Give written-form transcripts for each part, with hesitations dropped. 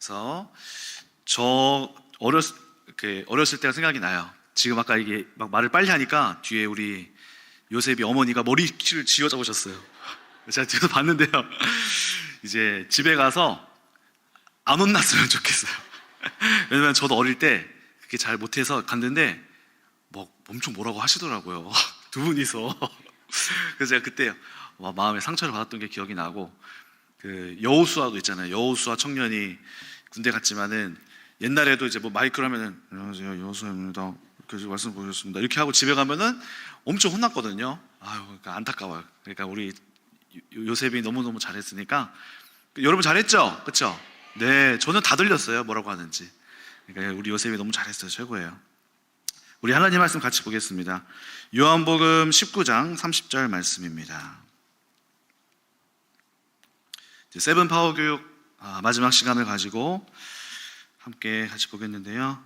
그래서 저 어렸을 때가 생각이 나요. 지금 아까 이게 막 말을 빨리 하니까 뒤에 우리 요셉이 어머니가 머리를 쥐어 잡으셨어요. 제가 뒤에서 봤는데요. 이제 집에 가서 안 혼났으면 좋겠어요. 왜냐면 저도 어릴 때 그렇게 잘 못해서 갔는데 뭐 엄청 뭐라고 하시더라고요. 두 분이서. 그래서 제가 그때 마음에 상처를 받았던 게 기억이 나고, 그 여호수아도 있잖아요. 여호수아 청년이 군대 갔지만은 옛날에도 이제 뭐 마이크를 하면은 안녕하세요 여호수아입니다 이렇게 말씀 보셨습니다 이렇게 하고 집에 가면은 엄청 혼났거든요. 아유, 그러니까 안타까워요. 그러니까 우리 요셉이 너무너무 잘했으니까. 여러분 잘했죠? 그렇죠? 네, 저는 다 들렸어요 뭐라고 하는지. 그러니까 우리 요셉이 너무 잘했어요. 최고예요. 우리 하나님 말씀 같이 보겠습니다. 요한복음 19장 30절 말씀입니다. 세븐 파워 교육 마지막 시간을 가지고 함께 같이 보겠는데요.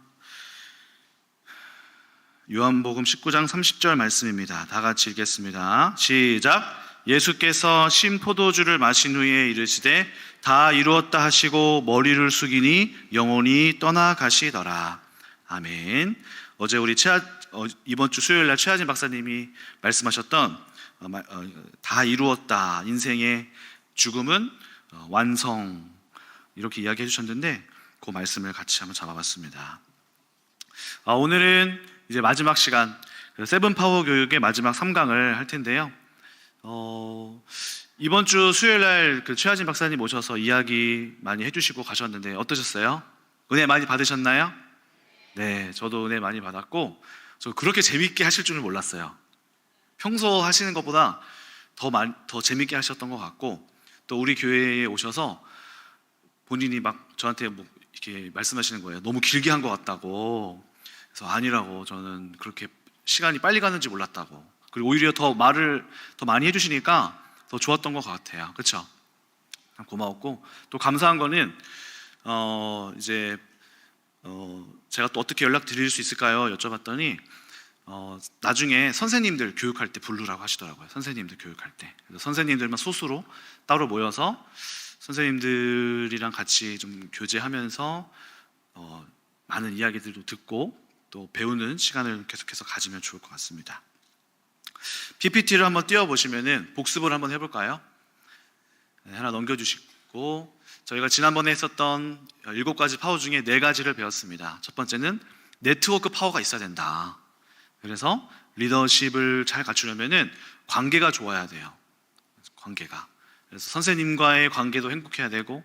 요한복음 19장 30절 말씀입니다. 다 같이 읽겠습니다. 시작. 예수께서 신 포도주를 마신 후에 이르시되 다 이루었다 하시고 머리를 숙이니 영혼이 떠나가시더라. 아멘. 어제 우리 이번 주 수요일 날 최하진 박사님이 말씀하셨던 다 이루었다, 인생의 죽음은 완성, 이렇게 이야기해 주셨는데 그 말씀을 같이 한번 잡아봤습니다. 오늘은 이제 마지막 시간, 세븐 파워 교육의 마지막 3강을 할 텐데요. 이번 주 수요일 날 그 최하진 박사님 오셔서 이야기 많이 해주시고 가셨는데 어떠셨어요? 은혜 많이 받으셨나요? 네, 저도 은혜 많이 받았고, 저 그렇게 재밌게 하실 줄은 몰랐어요. 평소 하시는 것보다 더 재밌게 하셨던 것 같고, 또 우리 교회에 오셔서 본인이 막 저한테 뭐 이렇게 말씀하시는 거예요. 너무 길게 한 것 같다고. 그래서 아니라고, 저는 그렇게 시간이 빨리 가는지 몰랐다고. 그리고 오히려 더 말을 더 많이 해주시니까 더 좋았던 것 같아요. 그렇죠? 고마웠고, 또 감사한 거는 제가 또 어떻게 연락 드릴 수 있을까요? 여쭤봤더니 나중에 선생님들 교육할 때 부르라고 하시더라고요. 선생님들 교육할 때. 그래서 선생님들만 소수로 따로 모여서 선생님들이랑 같이 좀 교제하면서 많은 이야기들도 듣고 또 배우는 시간을 계속해서 가지면 좋을 것 같습니다. PPT를 한번 띄워보시면은 복습을 한번 해볼까요? 네, 하나 넘겨주시고, 저희가 지난번에 했었던 7가지 파워 중에 4가지를 배웠습니다. 첫 번째는 네트워크 파워가 있어야 된다. 그래서 리더십을 잘 갖추려면은 관계가 좋아야 돼요. 관계가. 그래서 선생님과의 관계도 행복해야 되고,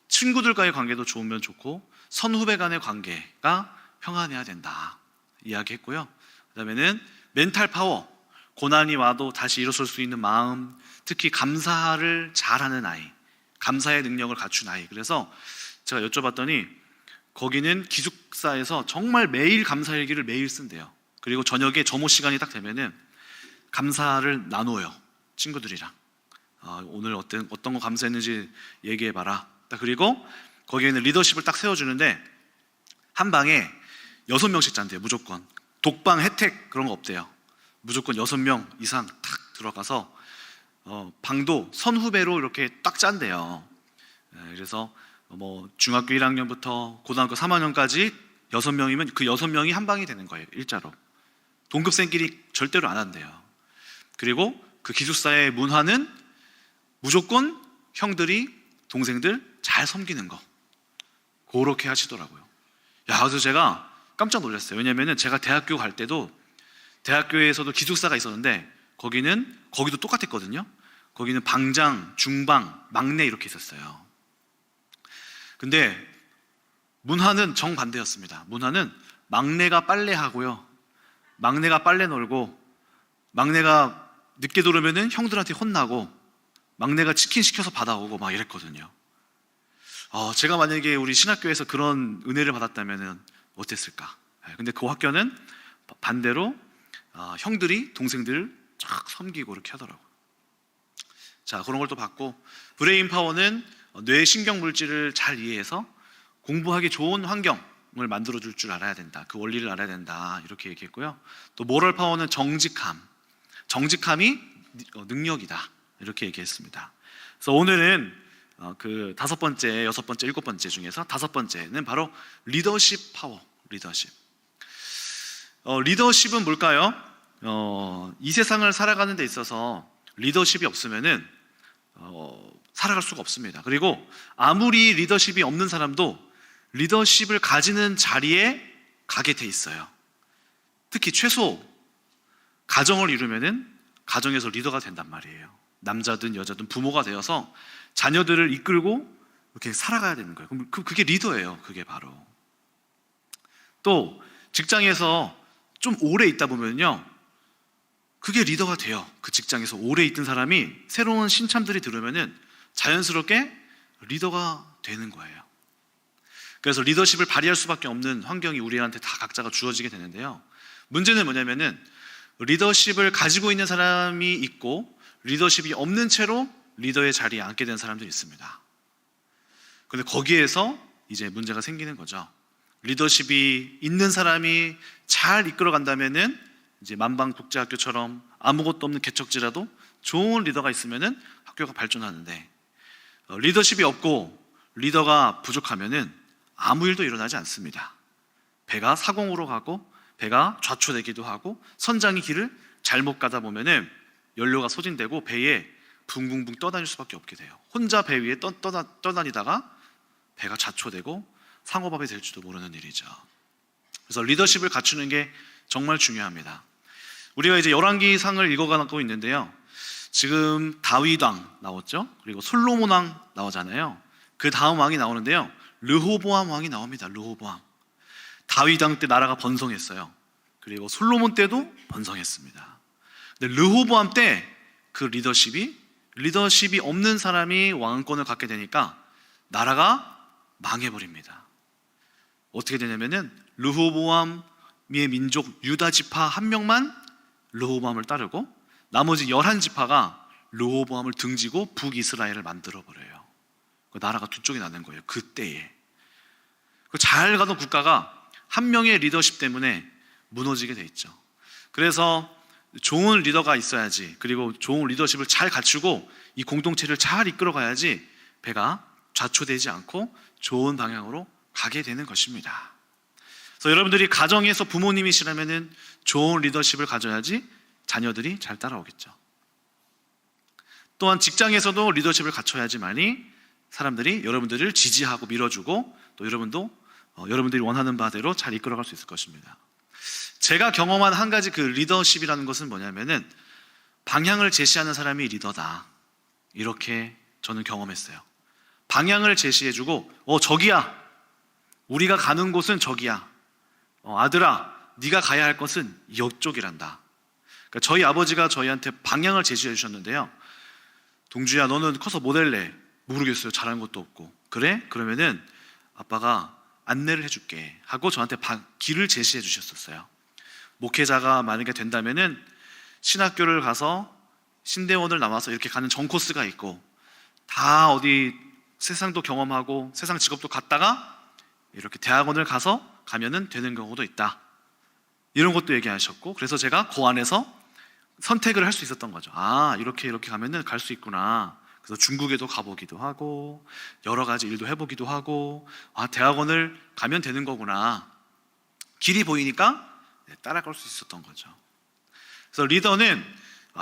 친구들과의 관계도 좋으면 좋고, 선후배 간의 관계가 평안해야 된다. 이야기했고요. 그 다음에는 멘탈 파워. 고난이 와도 다시 일어설 수 있는 마음, 특히 감사를 잘하는 아이, 감사의 능력을 갖춘 아이. 그래서 제가 여쭤봤더니 거기는 기숙사에서 정말 매일 감사일기를 매일 쓴대요. 그리고 저녁에 점호 시간이 딱 되면은 감사를 나누어요. 친구들이랑. 오늘 어떤 거 감사했는지 얘기해봐라. 그리고 거기에는 리더십을 딱 세워주는데 한 방에 6명씩 짠대요. 무조건. 독방 혜택 그런 거 없대요. 무조건 6명 이상 탁 들어가서 방도 선후배로 이렇게 딱 짠대요. 그래서 뭐 중학교 1학년부터 고등학교 3학년까지 6명이면 그 6명이 한 방이 되는 거예요. 일자로. 동급생끼리 절대로 안 한대요. 그리고 그 기숙사의 문화는 무조건 형들이 동생들 잘 섬기는 거, 그렇게 하시더라고요. 그래서 제가 깜짝 놀랐어요. 왜냐면은 제가 대학교 갈 때도 대학교에서도 기숙사가 있었는데 거기도 똑같았거든요. 거기는 방장, 중방, 막내 이렇게 있었어요. 근데 문화는 정반대였습니다. 문화는 막내가 빨래하고요, 막내가 빨래 널고, 막내가 늦게 들어오면은 형들한테 혼나고, 막내가 치킨 시켜서 받아오고 막 이랬거든요. 제가 만약에 우리 신학교에서 그런 은혜를 받았다면 어땠을까? 근데 그 학교는 반대로 형들이 동생들을 쫙 섬기고 이렇게 하더라고요. 자, 그런 걸 또 받고, 브레인 파워는 뇌 신경 물질을 잘 이해해서 공부하기 좋은 환경을 만들어줄 줄 알아야 된다. 그 원리를 알아야 된다. 이렇게 얘기했고요. 또 모럴 파워는 정직함이 능력이다. 이렇게 얘기했습니다. 그래서 오늘은 그 5번째, 6번째, 7번째 중에서 5번째는 바로 리더십 파워, 리더십. 리더십은 뭘까요? 이 세상을 살아가는 데 있어서 리더십이 없으면은 살아갈 수가 없습니다. 그리고 아무리 리더십이 없는 사람도 리더십을 가지는 자리에 가게 돼 있어요. 특히 최소 가정을 이루면은 가정에서 리더가 된단 말이에요. 남자든 여자든 부모가 되어서 자녀들을 이끌고 이렇게 살아가야 되는 거예요. 그럼 그게 리더예요. 그게 바로. 또 직장에서 좀 오래 있다 보면요, 그게 리더가 돼요. 그 직장에서 오래 있던 사람이 새로운 신참들이 들어오면은 자연스럽게 리더가 되는 거예요. 그래서 리더십을 발휘할 수밖에 없는 환경이 우리한테 다 각자가 주어지게 되는데요. 문제는 뭐냐면은 리더십을 가지고 있는 사람이 있고 리더십이 없는 채로 리더의 자리에 앉게 된 사람들이 있습니다. 그런데 거기에서 이제 문제가 생기는 거죠. 리더십이 있는 사람이 잘 이끌어 간다면은 이제 만방국제학교처럼 아무것도 없는 개척지라도 좋은 리더가 있으면은 학교가 발전하는데, 리더십이 없고 리더가 부족하면은 아무 일도 일어나지 않습니다. 배가 사공으로 가고 배가 좌초되기도 하고 선장이 길을 잘못 가다 보면은 연료가 소진되고 배에 붕붕붕 떠다닐 수밖에 없게 돼요. 혼자 배 위에 떠다니다가 배가 좌초되고 상호밥이 될지도 모르는 일이죠. 그래서 리더십을 갖추는 게 정말 중요합니다. 우리가 이제 열왕기상을 읽어가고 있는데요. 지금 다윗 왕 나왔죠. 그리고 솔로몬 왕 나오잖아요. 그 다음 왕이 나오는데요. 르호보암 왕이 나옵니다. 르호보암. 다윗 왕 때 나라가 번성했어요. 그리고 솔로몬 때도 번성했습니다. 근데 르호보암 때 그 리더십이 없는 사람이 왕권을 갖게 되니까 나라가 망해버립니다. 어떻게 되냐면은 르호보암의 민족 유다 지파 한 명만 르호보암을 따르고 나머지 11지파가 르호보암을 등지고 북이스라엘을 만들어버려요. 나라가 두 쪽이 나는 거예요. 그때에. 잘 가던 국가가 한 명의 리더십 때문에 무너지게 돼 있죠. 그래서 좋은 리더가 있어야지, 그리고 좋은 리더십을 잘 갖추고 이 공동체를 잘 이끌어 가야지 배가 좌초되지 않고 좋은 방향으로 가게 되는 것입니다. 그래서 여러분들이 가정에서 부모님이시라면은 좋은 리더십을 가져야지 자녀들이 잘 따라오겠죠. 또한 직장에서도 리더십을 갖춰야지만이 사람들이 여러분들을 지지하고 밀어주고 또 여러분도 여러분들이 원하는 바대로 잘 이끌어갈 수 있을 것입니다. 제가 경험한 한 가지 그 리더십이라는 것은 뭐냐면은 방향을 제시하는 사람이 리더다, 이렇게 저는 경험했어요. 방향을 제시해주고 저기야, 우리가 가는 곳은 저기야, 아들아 네가 가야 할 것은 이쪽이란다. 그러니까 저희 아버지가 저희한테 방향을 제시해 주셨는데요. 동주야, 너는 커서 뭐 될래? 모르겠어요. 잘하는 것도 없고. 그래? 그러면은 아빠가 안내를 해줄게 하고 저한테 길을 제시해 주셨었어요. 목회자가 만약에 된다면은 신학교를 가서 신대원을 나와서 이렇게 가는 전 코스가 있고, 다 어디 세상도 경험하고 세상 직업도 갔다가 이렇게 대학원을 가면은 되는 경우도 있다, 이런 것도 얘기하셨고, 그래서 제가 그 안에서 선택을 할 수 있었던 거죠. 이렇게 가면은 갈 수 있구나. 그래서 중국에도 가보기도 하고 여러 가지 일도 해보기도 하고, 대학원을 가면 되는 거구나, 길이 보이니까 따라갈 수 있었던 거죠. 그래서 리더는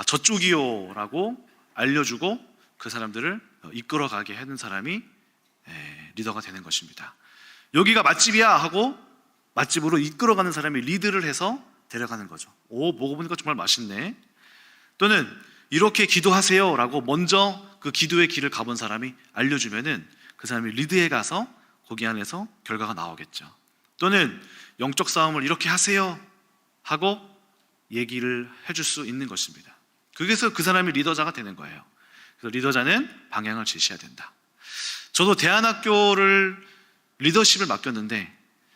저쪽이요 라고 알려주고 그 사람들을 이끌어가게 하는 사람이 리더가 되는 것입니다. 여기가 맛집이야 하고 맛집으로 이끌어가는 사람이 리드를 해서 데려가는 거죠. 먹어보니까 정말 맛있네. 또는 이렇게 기도하세요 라고 먼저 그 기도의 길을 가본 사람이 알려주면은 그 사람이 리드에 가서 거기 안에서 결과가 나오겠죠. 또는 영적 싸움을 이렇게 하세요 하고 얘기를 해줄 수 있는 것입니다. 그래서 그 사람이 리더자가 되는 거예요. 그래서 리더자는 방향을 제시해야 된다. 저도 대안학교를 리더십을 맡겼는데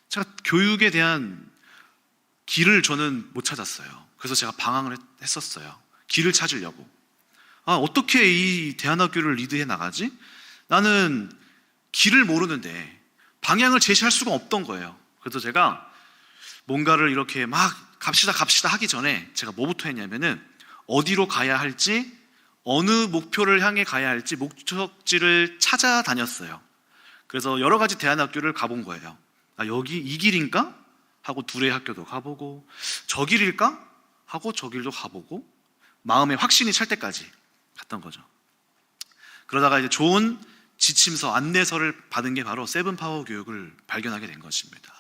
제가 교육에 대한 길을 저는 못 찾았어요. 그래서 제가 방황을 했었어요. 길을 찾으려고. 어떻게 이 대안학교를 리드해 나가지? 나는 길을 모르는데 방향을 제시할 수가 없던 거예요. 그래서 제가 뭔가를 이렇게 막 갑시다 하기 전에 제가 뭐부터 했냐면은 어디로 가야 할지 어느 목표를 향해 가야 할지 목적지를 찾아다녔어요. 그래서 여러 가지 대안학교를 가본 거예요. 아, 여기 이 길인가? 하고 둘의 학교도 가보고, 저 길일까? 하고 저 길도 가보고, 마음에 확신이 찰 때까지 갔던 거죠. 그러다가 이제 좋은 지침서, 안내서를 받은 게 바로 세븐파워 교육을 발견하게 된 것입니다.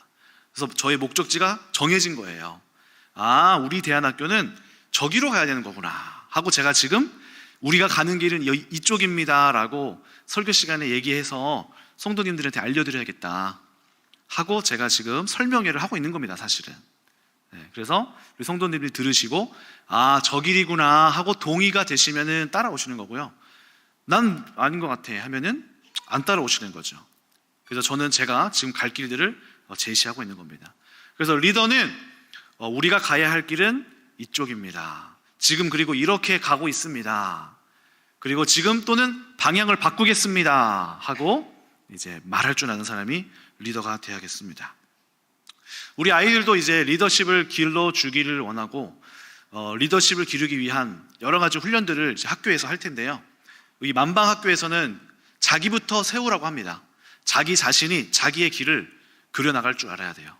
그래서 저의 목적지가 정해진 거예요. 아, 우리 대안학교는 저기로 가야 되는 거구나 하고, 제가 지금 우리가 가는 길은 이쪽입니다 라고 설교 시간에 얘기해서 성도님들한테 알려드려야겠다 하고 제가 지금 설명회를 하고 있는 겁니다, 사실은. 그래서 우리 성도님들이 들으시고, 아, 저 길이구나 하고 동의가 되시면은 따라오시는 거고요. 난 아닌 것 같아 하면은 안 따라오시는 거죠. 그래서 저는 제가 지금 갈 길들을 제시하고 있는 겁니다. 그래서 리더는 우리가 가야 할 길은 이쪽입니다. 지금 그리고 이렇게 가고 있습니다. 그리고 지금 또는 방향을 바꾸겠습니다 하고 이제 말할 줄 아는 사람이 리더가 되어야겠습니다. 우리 아이들도 이제 리더십을 길러주기를 원하고 리더십을 기르기 위한 여러 가지 훈련들을 이제 학교에서 할 텐데요. 이 만방학교에서는 자기부터 세우라고 합니다. 자기 자신이 자기의 길을 그려나갈 줄 알아야 돼요.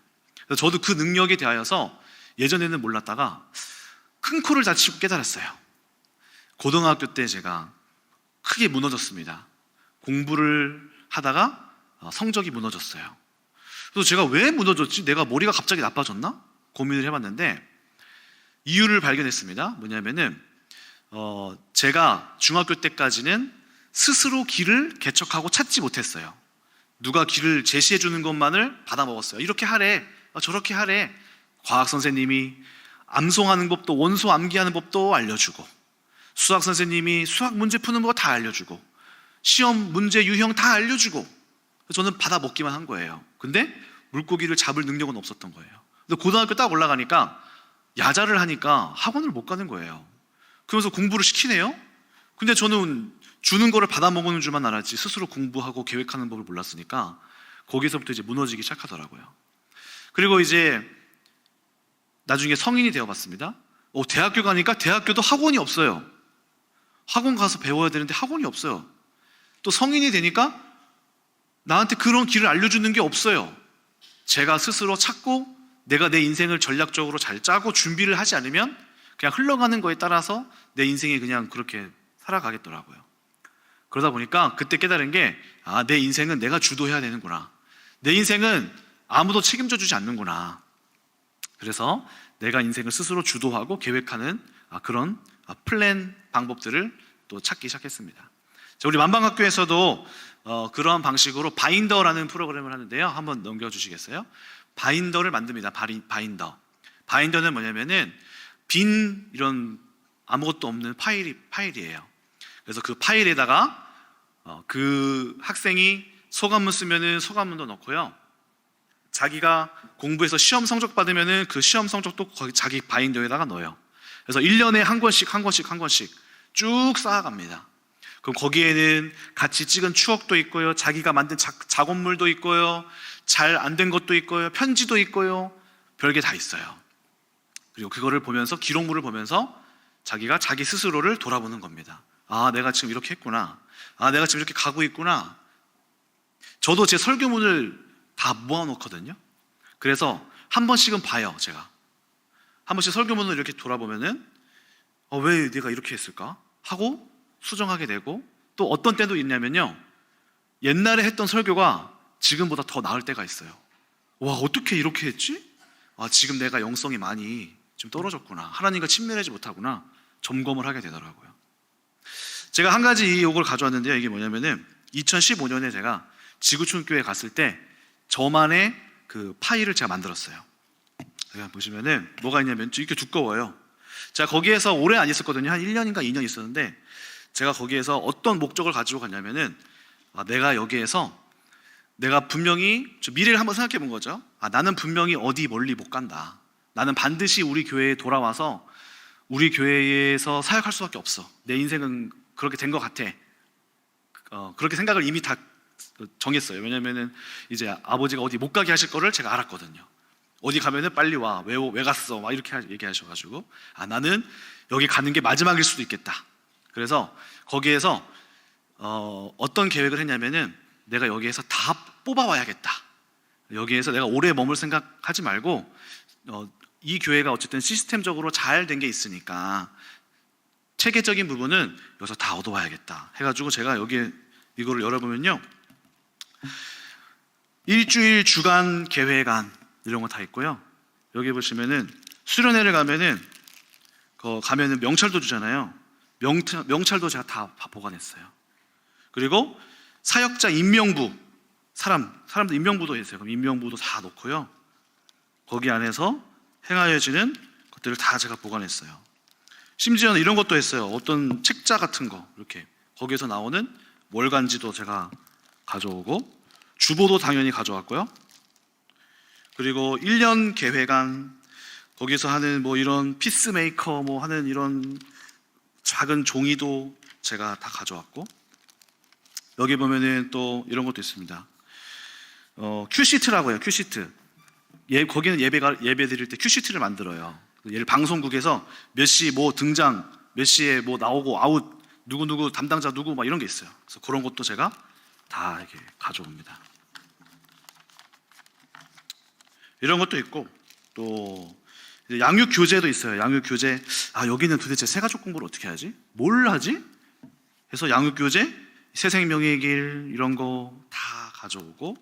그래서 저도 그 능력에 대하여서 예전에는 몰랐다가 큰 코를 다치고 깨달았어요. 고등학교 때 제가 크게 무너졌습니다. 공부를 하다가 성적이 무너졌어요. 그래서 제가 왜 무너졌지? 내가 머리가 갑자기 나빠졌나? 고민을 해봤는데 이유를 발견했습니다. 뭐냐면은 제가 중학교 때까지는 스스로 길을 개척하고 찾지 못했어요. 누가 길을 제시해 주는 것만을 받아 먹었어요. 이렇게 하래, 저렇게 하래. 과학 선생님이 암송하는 법도, 원소 암기하는 법도 알려주고, 수학 선생님이 수학 문제 푸는 거 다 알려주고, 시험 문제 유형 다 알려주고, 저는 받아 먹기만 한 거예요. 근데 물고기를 잡을 능력은 없었던 거예요. 근데 고등학교 딱 올라가니까 야자를 하니까 학원을 못 가는 거예요. 그러면서 공부를 시키네요. 근데 저는 주는 거를 받아 먹는 줄만 알았지 스스로 공부하고 계획하는 법을 몰랐으니까 거기서부터 이제 무너지기 시작하더라고요. 그리고 이제 나중에 성인이 되어봤습니다. 대학교 가니까 대학교도 학원이 없어요. 학원 가서 배워야 되는데 학원이 없어요. 또 성인이 되니까 나한테 그런 길을 알려주는 게 없어요. 제가 스스로 찾고 내가 내 인생을 전략적으로 잘 짜고 준비를 하지 않으면 그냥 흘러가는 거에 따라서 내 인생이 그냥 그렇게 살아가겠더라고요. 그러다 보니까 그때 깨달은 게, 아, 내 인생은 내가 주도해야 되는구나. 내 인생은 아무도 책임져 주지 않는구나. 그래서 내가 인생을 스스로 주도하고 계획하는 그런 플랜 방법들을 또 찾기 시작했습니다. 우리 만방학교에서도 그런 방식으로 바인더라는 프로그램을 하는데요. 한번 넘겨주시겠어요? 바인더를 만듭니다. 바인더. 바인더는 뭐냐면은 빈 이런 아무것도 없는 파일이에요. 그래서 그 파일에다가 그 학생이 소감문 쓰면은 소감문도 넣고요. 자기가 공부해서 시험 성적 받으면은 그 시험 성적도 거기 자기 바인더에다가 넣어요. 그래서 1년에 한 권씩 쭉 쌓아갑니다. 그럼 거기에는 같이 찍은 추억도 있고요, 자기가 만든 작업물도 있고요, 잘 안 된 것도 있고요, 편지도 있고요, 별게 다 있어요. 그리고 그거를 보면서, 기록물을 보면서 자기가 자기 스스로를 돌아보는 겁니다. 아, 내가 지금 이렇게 했구나. 아, 내가 지금 이렇게 가고 있구나. 저도 제 설교문을 다 모아놓거든요. 그래서 한 번씩은 봐요. 제가 한 번씩 설교문을 이렇게 돌아보면은 왜 내가 이렇게 했을까 하고 수정하게 되고, 또 어떤 때도 있냐면요, 옛날에 했던 설교가 지금보다 더 나을 때가 있어요. 와, 어떻게 이렇게 했지? 아, 지금 내가 영성이 많이 좀 떨어졌구나, 하나님과 친밀하지 못하구나, 점검을 하게 되더라고요. 제가 한 가지 이 욕을 가져왔는데요. 이게 뭐냐면은 2015년에 제가 지구촌교회 갔을 때 저만의 그 파일을 제가 만들었어요. 제가 보시면은 뭐가 있냐면 이렇게 두꺼워요. 제가 거기에서 오래 안 있었거든요. 한 1년인가 2년 있었는데, 제가 거기에서 어떤 목적을 가지고 갔냐면은, 내가 여기에서 내가 분명히 미래를 한번 생각해 본 거죠. 나는 분명히 어디 멀리 못 간다. 나는 반드시 우리 교회에 돌아와서 우리 교회에서 사역할 수밖에 없어. 내 인생은 그렇게 된 것 같아. 그렇게 생각을 이미 다 정했어요. 왜냐면은 이제 아버지가 어디 못 가게 하실 거를 제가 알았거든요. 어디 가면은 빨리 와, 왜 갔어? 막 이렇게 얘기하셔가지고, 나는 여기 가는 게 마지막일 수도 있겠다. 그래서 거기에서 어떤 계획을 했냐면은 내가 여기에서 다 뽑아와야겠다. 여기에서 내가 오래 머물 생각하지 말고 이 교회가 어쨌든 시스템적으로 잘 된 게 있으니까 체계적인 부분은 여기서 다 얻어와야겠다 해가지고 제가 여기에 이거를 열어보면요, 일주일 주간 계획안 이런 거 다 있고요. 여기 보시면은 수련회를 가면은 명찰도 주잖아요. 명찰도 제가 다 보관했어요. 그리고 사역자 임명부, 사람들 임명부도 있어요. 그럼 임명부도 다 넣고요. 거기 안에서 행하여지는 것들을 다 제가 보관했어요. 심지어는 이런 것도 했어요. 어떤 책자 같은 거 이렇게 거기에서 나오는 월간지도 제가 가져오고, 주보도 당연히 가져왔고요. 그리고 1년 계획안, 거기서 하는 뭐 이런 피스메이커 뭐 하는 이런 작은 종이도 제가 다 가져왔고, 여기 보면은 또 이런 것도 있습니다. 큐시트라고 해요. 큐시트. 거기는 예배 드릴 때 큐시트를 만들어요. 예를 방송국에서 몇 시 뭐 등장, 몇 시에 뭐 나오고 아웃, 누구 담당자 누구 막 이런 게 있어요. 그래서 그런 것도 제가 다 이렇게 가져옵니다. 이런 것도 있고, 또 양육 교재도 있어요. 양육 교재. 여기는 도대체 새가족 공부를 어떻게 하지? 뭘 하지? 해서 양육 교재, 새생명의 길 이런 거 다 가져오고,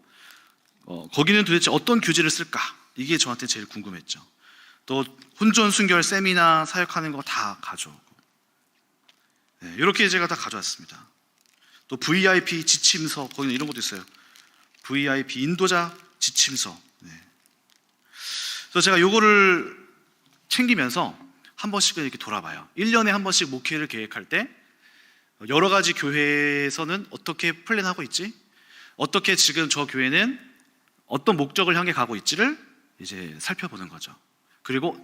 거기는 도대체 어떤 교재를 쓸까? 이게 저한테 제일 궁금했죠. 또 혼전 순결 세미나 사역하는 거 다 가져오고, 네, 이렇게 제가 다 가져왔습니다. 또 VIP 지침서, 거기는 이런 것도 있어요. VIP 인도자 지침서. 네. 그래서 제가 요거를 챙기면서 한 번씩은 이렇게 돌아봐요. 1년에 한 번씩 목회를 계획할 때 여러 가지 교회에서는 어떻게 플랜하고 있지? 어떻게 지금 저 교회는 어떤 목적을 향해 가고 있지를 이제 살펴보는 거죠. 그리고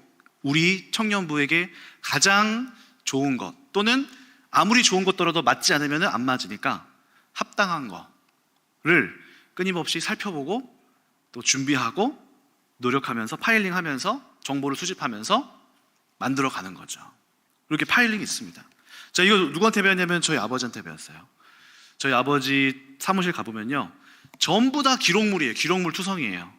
우리 청년부에게 가장 좋은 것, 또는 아무리 좋은 것더라도 맞지 않으면 안 맞으니까 합당한 거를 끊임없이 살펴보고 또 준비하고 노력하면서 파일링하면서 정보를 수집하면서 만들어가는 거죠. 이렇게 파일링이 있습니다. 자, 이거 누구한테 배웠냐면 저희 아버지한테 배웠어요. 저희 아버지 사무실 가보면요, 전부 다 기록물이에요. 기록물 투성이에요.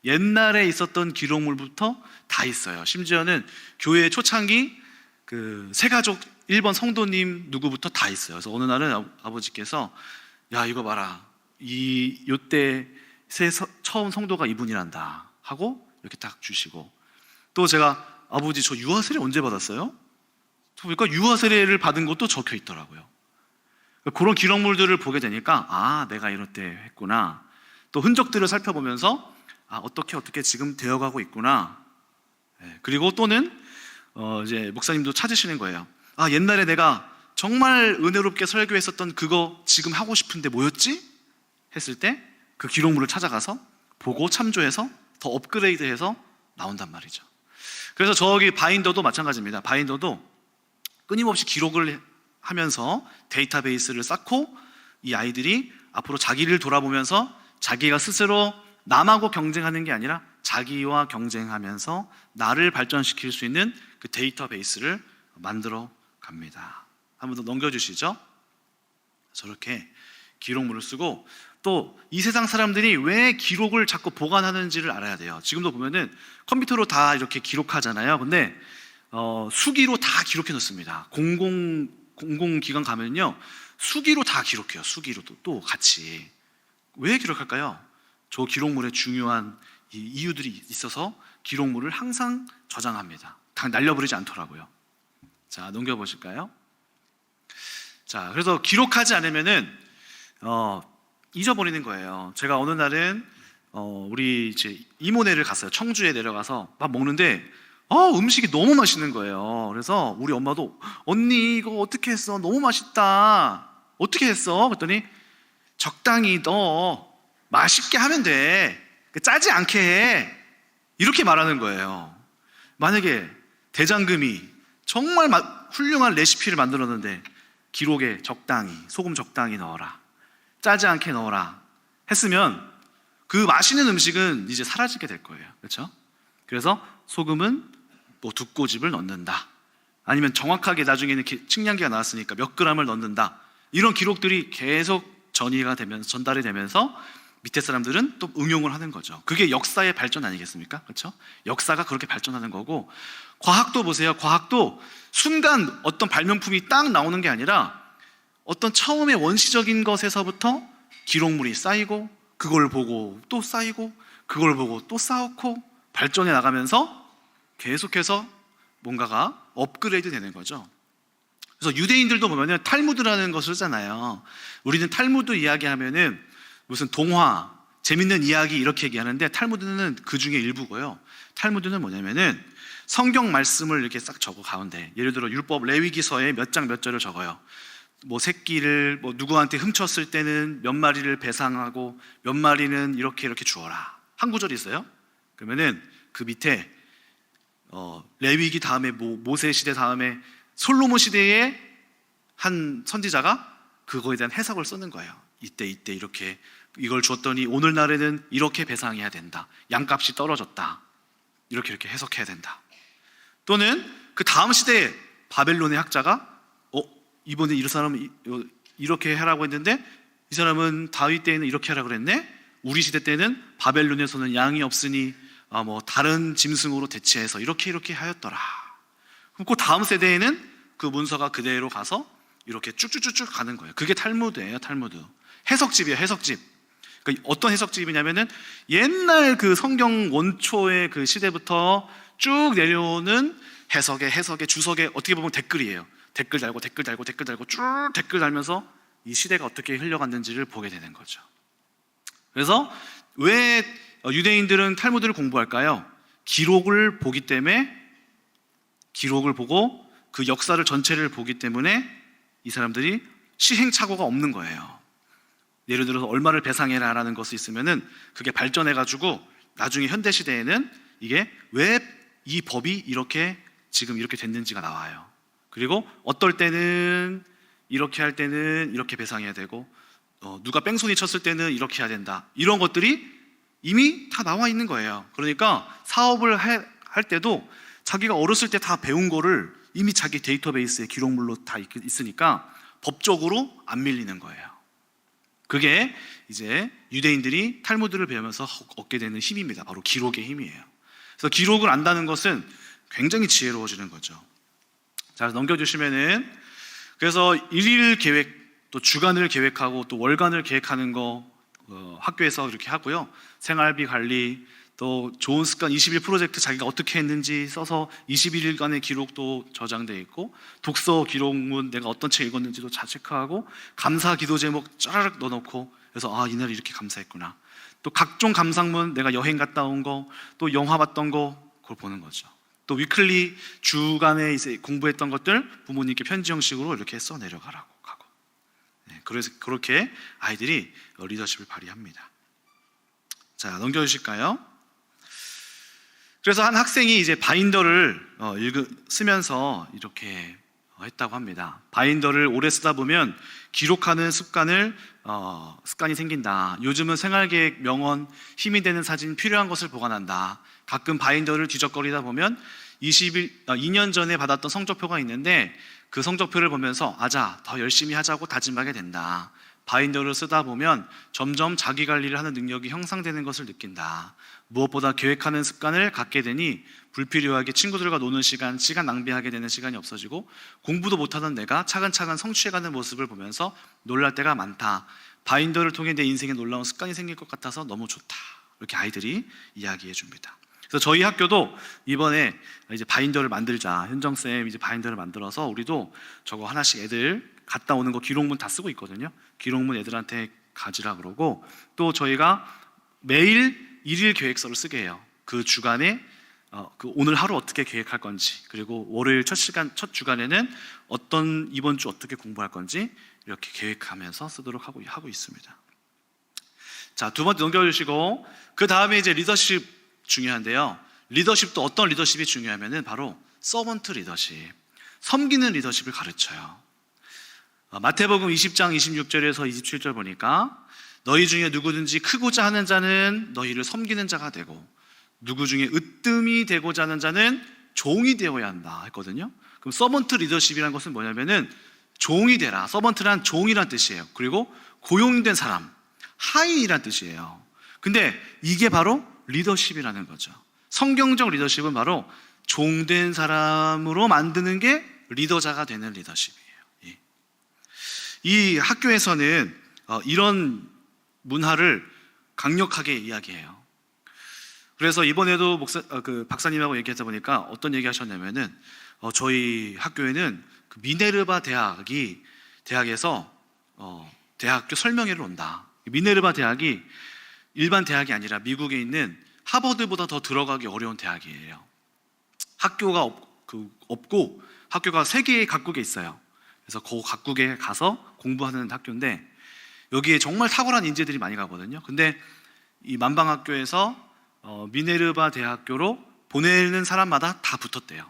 옛날에 있었던 기록물부터 다 있어요. 심지어는 교회 초창기 새가족 1번 성도님 누구부터 다 있어요. 그래서 어느 날은 아버지께서 야, 이거 봐라, 요때 처음 성도가 이분이란다 하고 이렇게 딱 주시고, 또 제가 아버지 저 유아 세례 언제 받았어요? 보니까 유아 세례를 받은 것도 적혀 있더라고요. 그런 기록물들을 보게 되니까 내가 이럴 때 했구나. 또 흔적들을 살펴보면서 어떻게 지금 되어가고 있구나. 그리고 또는 이제 목사님도 찾으시는 거예요. 옛날에 내가 정말 은혜롭게 설교했었던 그거 지금 하고 싶은데 뭐였지? 했을 때 그 기록물을 찾아가서 보고 참조해서 더 업그레이드해서 나온단 말이죠. 그래서 저기 바인더도 마찬가지입니다. 바인더도 끊임없이 기록을 하면서 데이터베이스를 쌓고, 이 아이들이 앞으로 자기를 돌아보면서 자기가 스스로 남하고 경쟁하는 게 아니라 자기와 경쟁하면서 나를 발전시킬 수 있는 그 데이터베이스를 만들어 갑니다. 한 번 더 넘겨주시죠. 저렇게 기록물을 쓰고, 또 이 세상 사람들이 왜 기록을 자꾸 보관하는지를 알아야 돼요. 지금도 보면은 컴퓨터로 다 이렇게 기록하잖아요. 근데 수기로 다 기록해 놓습니다. 공공기관 가면요, 수기로 다 기록해요. 수기로도 또 같이. 왜 기록할까요? 저 기록물에 중요한 이유들이 있어서 기록물을 항상 저장합니다. 다 날려버리지 않더라고요. 자, 넘겨보실까요? 자, 그래서 기록하지 않으면은 잊어버리는 거예요. 제가 어느 날은 우리 이제 이모네를 갔어요. 청주에 내려가서 밥 먹는데 음식이 너무 맛있는 거예요. 그래서 우리 엄마도 언니 이거 어떻게 했어? 너무 맛있다. 어떻게 했어? 그랬더니 적당히 넣어. 맛있게 하면 돼. 짜지 않게 해. 이렇게 말하는 거예요. 만약에 대장금이 정말 훌륭한 레시피를 만들었는데 기록에 적당히, 소금 적당히 넣어라, 짜지 않게 넣어라 했으면 그 맛있는 음식은 이제 사라지게 될 거예요. 그렇죠? 그래서 소금은 뭐 2꼬집을 넣는다. 아니면 정확하게 나중에는 측량기가 나왔으니까 몇 g을 넣는다. 이런 기록들이 계속 전달이 되면서 밑에 사람들은 또 응용을 하는 거죠. 그게 역사의 발전 아니겠습니까? 그렇죠? 역사가 그렇게 발전하는 거고, 과학도 보세요. 과학도 순간 어떤 발명품이 딱 나오는 게 아니라 어떤 처음에 원시적인 것에서부터 기록물이 쌓이고, 그걸 보고 또 쌓이고, 그걸 보고 또 쌓고 발전해 나가면서 계속해서 뭔가가 업그레이드 되는 거죠. 그래서 유대인들도 보면은 탈무드라는 것을 쓰잖아요. 우리는 탈무드 이야기하면은 무슨 동화, 재밌는 이야기 이렇게 얘기하는데, 탈무드는 그 중에 일부고요. 탈무드는 뭐냐면은 성경 말씀을 이렇게 싹 적어, 가운데 예를 들어 율법 레위기서에 몇 장 몇 절을 적어요. 뭐 새끼를 뭐 누구한테 훔쳤을 때는 몇 마리를 배상하고 몇 마리는 이렇게 주어라, 한 구절이 있어요. 그러면은 그 밑에 레위기 다음에 모세 시대 다음에 솔로몬 시대에 한 선지자가 그거에 대한 해석을 쓰는 거예요. 이때 이렇게 이걸 줬더니 오늘날에는 이렇게 배상해야 된다, 양값이 떨어졌다, 이렇게 해석해야 된다. 또는 그 다음 시대에 바벨론의 학자가 이번에 이 사람은 이렇게 하라고 했는데 이 사람은 다윗 때에는 이렇게 하라고 그랬네. 우리 시대 때는 바벨론에서는 양이 없으니 뭐 다른 짐승으로 대체해서 이렇게 하였더라. 그럼 그 다음 세대에는 그 문서가 그대로 가서 이렇게 쭉쭉쭉쭉 가는 거예요. 그게 탈무드예요. 탈무드. 해석집이에요. 해석집. 그러니까 어떤 해석집이냐면은 옛날 그 성경 원초의 그 시대부터 쭉 내려오는 해석의 주석에 어떻게 보면 댓글이에요. 댓글 달고 쭉 댓글 달면서 이 시대가 어떻게 흘러갔는지를 보게 되는 거죠. 그래서 왜 유대인들은 탈무드를 공부할까요? 기록을 보기 때문에, 기록을 보고 그 역사를 전체를 보기 때문에 이 사람들이 시행착오가 없는 거예요. 예를 들어서 얼마를 배상해라 라는 것이 있으면은 그게 발전해가지고 나중에 현대시대에는 이게 왜 이 법이 지금 이렇게 됐는지가 나와요. 그리고 어떨 때는 이렇게 할 때는 이렇게 배상해야 되고, 누가 뺑소니 쳤을 때는 이렇게 해야 된다, 이런 것들이 이미 다 나와 있는 거예요. 그러니까 사업을 할 때도 자기가 어렸을 때 다 배운 거를 이미 자기 데이터베이스에 기록물로 다 있으니까 법적으로 안 밀리는 거예요. 그게 이제 유대인들이 탈무드를 배우면서 얻게 되는 힘입니다. 바로 기록의 힘이에요. 그래서 기록을 안다는 것은 굉장히 지혜로워지는 거죠. 자, 넘겨주시면은, 그래서 일일 계획, 또 주간을 계획하고 또 월간을 계획하는 거 학교에서 이렇게 하고요. 생활비 관리, 또 좋은 습관 21 프로젝트 자기가 어떻게 했는지 써서 21일간의 기록도 저장되어 있고, 독서 기록문 내가 어떤 책 읽었는지도 다 체크하고, 감사 기도 제목 짜라락 넣어놓고, 그래서 이날 이렇게 감사했구나. 또 각종 감상문, 내가 여행 갔다 온 거, 또 영화 봤던 거, 그걸 보는 거죠. 또 위클리, 주간에 이제 공부했던 것들 부모님께 편지 형식으로 이렇게 써 내려가라고 하고. 그래서 그렇게 아이들이 리더십을 발휘합니다. 자, 넘겨주실까요? 그래서 한 학생이 이제 바인더를 쓰면서 이렇게 했다고 합니다. 바인더를 오래 쓰다 보면 기록하는 습관이 생긴다. 요즘은 생활계획, 명언, 힘이 되는 사진, 필요한 것을 보관한다. 가끔 바인더를 뒤적거리다 보면 2년 전에 받았던 성적표가 있는데 그 성적표를 보면서 더 열심히 하자고 다짐하게 된다. 바인더를 쓰다 보면 점점 자기 관리를 하는 능력이 형성되는 것을 느낀다. 무엇보다 계획하는 습관을 갖게 되니 불필요하게 친구들과 노는 시간 낭비하게 되는 시간이 없어지고, 공부도 못하던 내가 차근차근 성취해가는 모습을 보면서 놀랄 때가 많다. 바인더를 통해 내 인생에 놀라운 습관이 생길 것 같아서 너무 좋다. 이렇게 아이들이 이야기해 줍니다. 그래서 저희 학교도 이번에 이제 바인더를 만들자. 현정쌤 이제 바인더를 만들어서 우리도 저거 하나씩 애들 갔다 오는 거 기록문 다 쓰고 있거든요. 기록문 애들한테 가지라 그러고, 또 저희가 매일 일일 계획서를 쓰게 해요. 그 주간에 그 오늘 하루 어떻게 계획할 건지, 그리고 월요일 첫 주간에는 이번 주 어떻게 공부할 건지 이렇게 계획하면서 쓰도록 하고 있습니다. 자, 두 번째 넘겨주시고, 그 다음에 이제 리더십 중요한데요. 리더십도 어떤 리더십이 중요하면은 바로 서번트 리더십, 섬기는 리더십을 가르쳐요. 마태복음 20장 26절에서 27절 보니까, 너희 중에 누구든지 크고자 하는 자는 너희를 섬기는 자가 되고, 누구 중에 으뜸이 되고자 하는 자는 종이 되어야 한다 했거든요. 그럼 서번트 리더십이라는 것은 뭐냐면은 종이 되라. 서번트란 종이란 뜻이에요. 그리고 고용된 사람, 하인이란 뜻이에요. 근데 이게 바로 리더십이라는 거죠. 성경적 리더십은 바로 종된 사람으로 만드는 게 리더자가 되는 리더십이에요. 이 학교에서는 이런 문화를 강력하게 이야기해요. 그래서 이번에도 박사님하고 얘기하다 보니까 어떤 얘기 하셨냐면은 저희 학교에는 그 미네르바 대학에서 대학교 설명회를 온다. 미네르바 대학이 일반 대학이 아니라 미국에 있는 하버드보다 더 들어가기 어려운 대학이에요. 학교가 없고 학교가 세계 각국에 있어요. 그래서 그 각국에 가서 공부하는 학교인데 여기에 정말 탁월한 인재들이 많이 가거든요. 근데 이 만방학교에서 미네르바 대학교로 보내는 사람마다 다 붙었대요.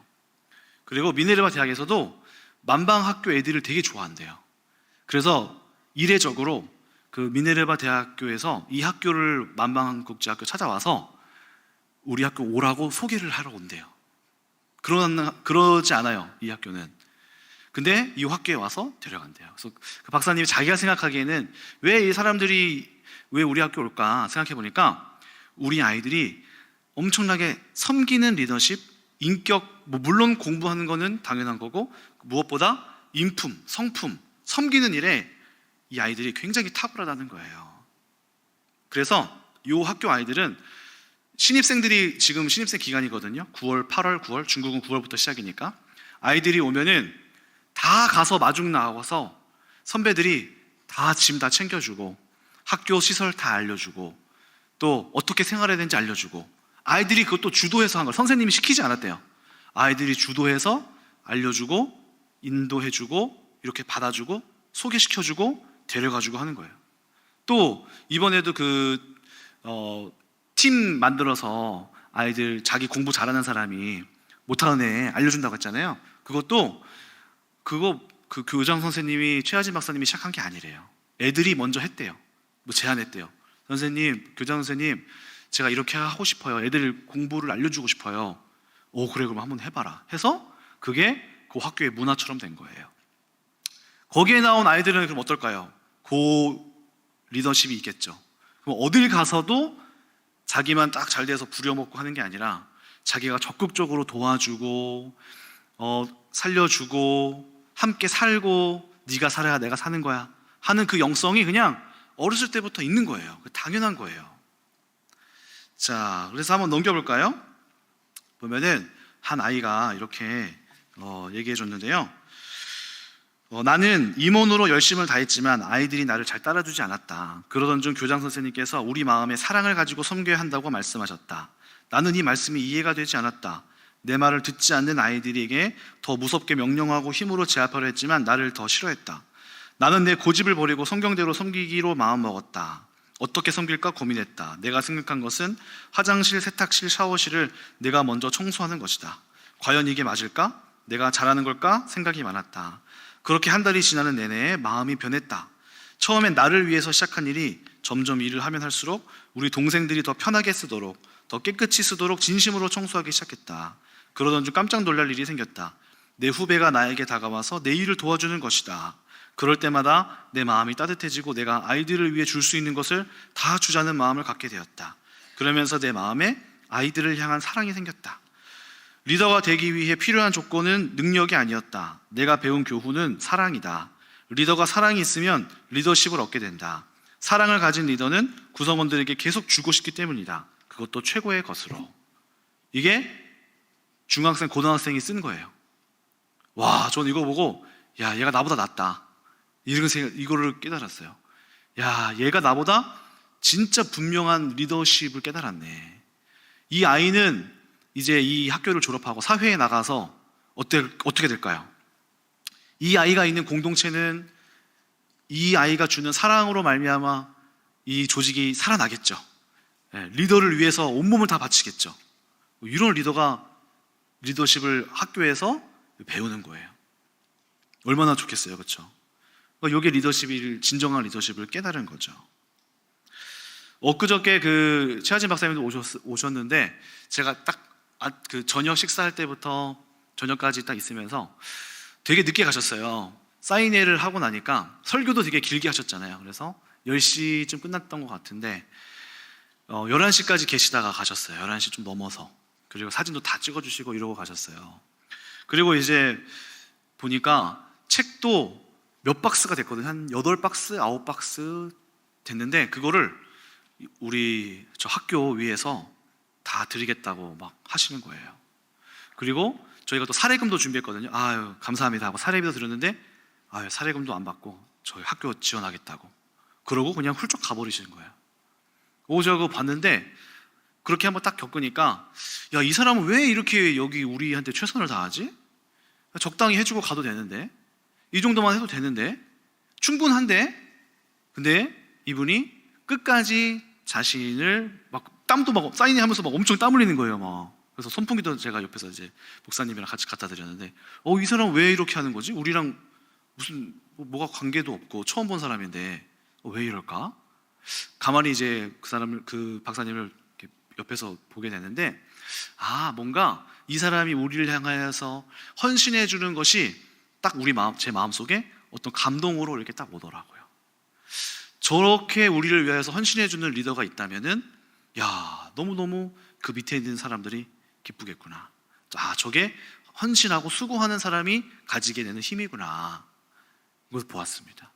그리고 미네르바 대학에서도 만방학교 애들을 되게 좋아한대요. 그래서 이례적으로 그 미네르바 대학교에서 이 학교를 만방국제학교 찾아와서 우리 학교 오라고 소개를 하러 온대요. 그러지 않아요, 이 학교는. 근데 이 학교에 와서 데려간대요. 그래서 그 박사님이 자기가 생각하기에는 왜 이 사람들이 왜 우리 학교 올까 생각해 보니까 우리 아이들이 엄청나게 섬기는 리더십, 인격, 물론 공부하는 거는 당연한 거고 무엇보다 인품, 성품, 섬기는 일에 이 아이들이 굉장히 탁월하다는 거예요. 그래서 이 학교 아이들은 신입생들이 지금 신입생 기간이거든요. 9월, 8월, 9월, 중국은 9월부터 시작이니까 아이들이 오면은 다 가서 마중 나와서 선배들이 다 짐 다 챙겨주고 학교 시설 다 알려주고 또 어떻게 생활해야 되는지 알려주고 아이들이 그것도 주도해서 한 걸 선생님이 시키지 않았대요. 아이들이 주도해서 알려주고 인도해주고 이렇게 받아주고 소개시켜주고 데려가주고 하는 거예요. 또 이번에도 팀 만들어서 아이들 자기 공부 잘하는 사람이 못하는 애 알려준다고 했잖아요. 그거 그 교장 선생님이 최하진 박사님이 시작한 게 아니래요. 애들이 먼저 했대요. 제안했대요. 선생님, 교장 선생님, 제가 이렇게 하고 싶어요. 애들 공부를 알려주고 싶어요. 오, 그래, 그럼 한번 해봐라. 해서 그게 그 학교의 문화처럼 된 거예요. 거기에 나온 아이들은 그럼 어떨까요? 고 리더십이 있겠죠. 그럼 어딜 가서도 자기만 딱 잘 돼서 부려먹고 하는 게 아니라 자기가 적극적으로 도와주고 살려주고 함께 살고 네가 살아야 내가 사는 거야 하는 그 영성이 그냥 어렸을 때부터 있는 거예요. 당연한 거예요. 자, 그래서 한번 넘겨볼까요? 보면은 한 아이가 이렇게 얘기해 줬는데요. 나는 임원으로 열심을 다했지만 아이들이 나를 잘 따라주지 않았다. 그러던 중 교장 선생님께서 우리 마음에 사랑을 가지고 섬겨야 한다고 말씀하셨다. 나는 이 말씀이 이해가 되지 않았다. 내 말을 듣지 않는 아이들에게 더 무섭게 명령하고 힘으로 제압하려 했지만 나를 더 싫어했다. 나는 내 고집을 버리고 성경대로 섬기기로 마음먹었다. 어떻게 섬길까 고민했다. 내가 생각한 것은 화장실, 세탁실, 샤워실을 내가 먼저 청소하는 것이다. 과연 이게 맞을까? 내가 잘하는 걸까? 생각이 많았다. 그렇게 한 달이 지나는 내내 마음이 변했다. 처음엔 나를 위해서 시작한 일이 점점 일을 하면 할수록 우리 동생들이 더 편하게 쓰도록, 더 깨끗이 쓰도록 진심으로 청소하기 시작했다. 그러던 중 깜짝 놀랄 일이 생겼다. 내 후배가 나에게 다가와서 내 일을 도와주는 것이다. 그럴 때마다 내 마음이 따뜻해지고 내가 아이들을 위해 줄 수 있는 것을 다 주자는 마음을 갖게 되었다. 그러면서 내 마음에 아이들을 향한 사랑이 생겼다. 리더가 되기 위해 필요한 조건은 능력이 아니었다. 내가 배운 교훈은 사랑이다. 리더가 사랑이 있으면 리더십을 얻게 된다. 사랑을 가진 리더는 구성원들에게 계속 주고 싶기 때문이다. 그것도 최고의 것으로. 이게 중학생, 고등학생이 쓴 거예요. 와, 저는 이거 보고 야, 얘가 나보다 낫다. 이거를 깨달았어요. 야, 얘가 나보다 진짜 분명한 리더십을 깨달았네. 이 아이는 이제 이 학교를 졸업하고 사회에 나가서 어떻게 될까요? 이 아이가 있는 공동체는 이 아이가 주는 사랑으로 말미암아 이 조직이 살아나겠죠. 리더를 위해서 온몸을 다 바치겠죠. 이런 리더십을 학교에서 배우는 거예요. 얼마나 좋겠어요, 그렇죠? 이게 진정한 리더십을 깨달은 거죠. 엊그저께 최하진 박사님도 오셨는데 제가 딱 그 저녁 식사할 때부터 저녁까지 딱 있으면서 되게 늦게 가셨어요. 사인회를 하고 나니까 설교도 되게 길게 하셨잖아요. 그래서 10시쯤 끝났던 것 같은데 11시까지 계시다가 가셨어요. 11시 좀 넘어서. 그리고 사진도 다 찍어주시고 이러고 가셨어요. 그리고 이제 보니까 책도 몇 박스가 됐거든요. 한 8박스, 9박스 됐는데 그거를 우리 저 학교 위에서 다 드리겠다고 막 하시는 거예요. 그리고 저희가 또 사례금도 준비했거든요. 아유 감사합니다 하고 사례비도 드렸는데 아유 사례금도 안 받고 저희 학교 지원하겠다고 그러고 그냥 훌쩍 가버리시는 거예요. 제가 그거 봤는데 그렇게 한번 딱 겪으니까 야, 이 사람은 왜 이렇게 여기 우리한테 최선을 다하지? 적당히 해주고 가도 되는데 이 정도만 해도 되는데 충분한데 근데 이분이 끝까지 자신을 막 땀도 막 사인하면서 막 엄청 땀 흘리는 거예요. 막 그래서 선풍기도 제가 옆에서 이제 목사님이랑 같이 갖다 드렸는데 이 사람 왜 이렇게 하는 거지? 우리랑 무슨 뭐가 관계도 없고 처음 본 사람인데 왜 이럴까? 가만히 이제 그 박사님을 이렇게 옆에서 보게 되는데 뭔가 이 사람이 우리를 향하여서 헌신해 주는 것이 딱 제 마음 속에 어떤 감동으로 이렇게 딱 오더라고요. 저렇게 우리를 위해서 헌신해 주는 리더가 있다면은 야, 너무너무 그 밑에 있는 사람들이 기쁘겠구나. 저게 헌신하고 수고하는 사람이 가지게 되는 힘이구나. 이걸 보았습니다.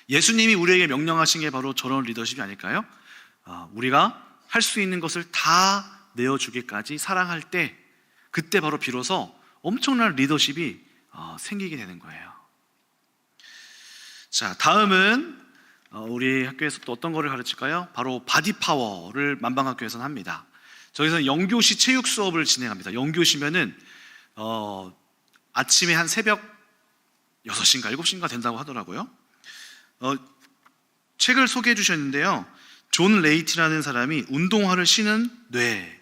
예수님이 우리에게 명령하신 게 바로 저런 리더십이 아닐까요? 우리가 할 수 있는 것을 다 내어주기까지 사랑할 때 그때 바로 비로소 엄청난 리더십이 생기게 되는 거예요. 자, 다음은 우리 학교에서 또 어떤 거를 가르칠까요? 바로 바디파워를 만방학교에서는 합니다. 저기서 영교시 체육 수업을 진행합니다. 영교시면은 아침에 한 새벽 6시인가 7시인가 된다고 하더라고요. 책을 소개해 주셨는데요. 존 레이티라는 사람이 운동화를 신은 뇌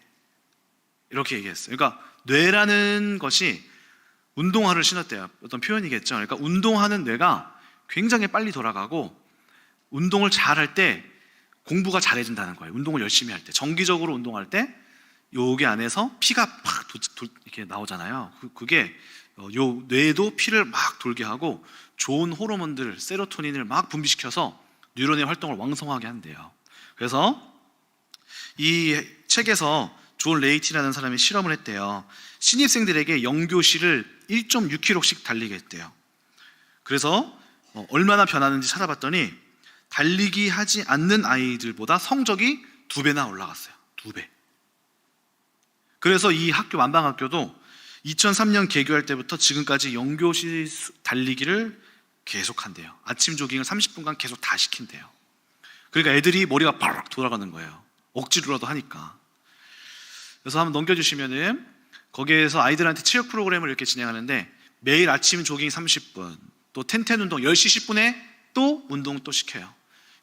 이렇게 얘기했어요. 그러니까 뇌라는 것이 운동화를 신었대요. 어떤 표현이겠죠. 그러니까 운동하는 뇌가 굉장히 빨리 돌아가고 운동을 잘할 때 공부가 잘해진다는 거예요. 운동을 열심히 할 때, 정기적으로 운동할 때 여기 안에서 피가 팍 이렇게 나오잖아요. 그게 요 뇌에도 피를 막 돌게 하고 좋은 호르몬들, 세로토닌을 막 분비시켜서 뉴런의 활동을 왕성하게 한대요. 그래서 이 책에서 존 레이티라는 사람이 실험을 했대요. 신입생들에게 영교시를 1.6km씩 달리게 했대요. 그래서 얼마나 변하는지 찾아봤더니 달리기 하지 않는 아이들보다 성적이 2배나 올라갔어요. 2배. 그래서 이 학교 만방학교도 2003년 개교할 때부터 지금까지 영교시 달리기를 계속한대요. 아침 조깅을 30분간 계속 다 시킨대요. 그러니까 애들이 머리가 바락 돌아가는 거예요. 억지로라도 하니까. 그래서 한번 넘겨주시면은 거기에서 아이들한테 체육 프로그램을 이렇게 진행하는데 매일 아침 조깅 30분, 또 텐텐 운동 10시 10분에 또 운동 또 시켜요.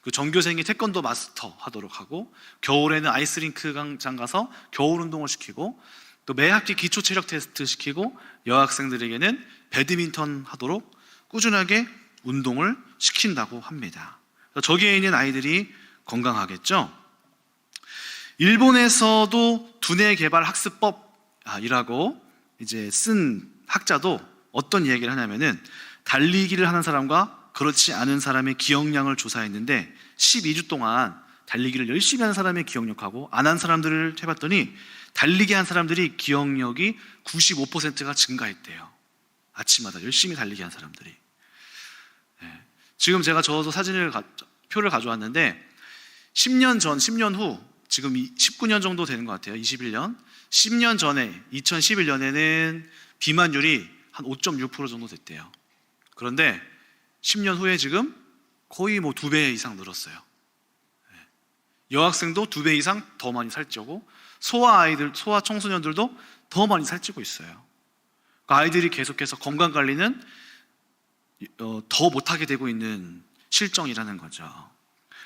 그 전교생이 태권도 마스터 하도록 하고 겨울에는 아이스링크장 가서 겨울 운동을 시키고 또 매 학기 기초 체력 테스트 시키고 여학생들에게는 배드민턴 하도록 꾸준하게 운동을 시킨다고 합니다. 저기에 있는 아이들이 건강하겠죠? 일본에서도 두뇌 개발 학습법이라고 이제 쓴 학자도 어떤 이야기를 하냐면은 달리기를 하는 사람과 그렇지 않은 사람의 기억량을 조사했는데 12주 동안 달리기를 열심히 하는 사람의 기억력하고 안 한 사람들을 해봤더니 달리기 한 사람들이 기억력이 95%가 증가했대요. 아침마다 열심히 달리기 한 사람들이. 지금 제가 저도 표를 가져왔는데 10년 전, 10년 후 지금 19년 정도 되는 것 같아요. 21년. 10년 전에 2011년에는 비만율이 한 5.6% 정도 됐대요. 그런데 10년 후에 지금 거의 2배 이상 늘었어요. 여학생도 2배 이상 더 많이 살찌고 소아 청소년들도 더 많이 살찌고 있어요. 그러니까 아이들이 계속해서 건강 관리는 더 못하게 되고 있는 실정이라는 거죠.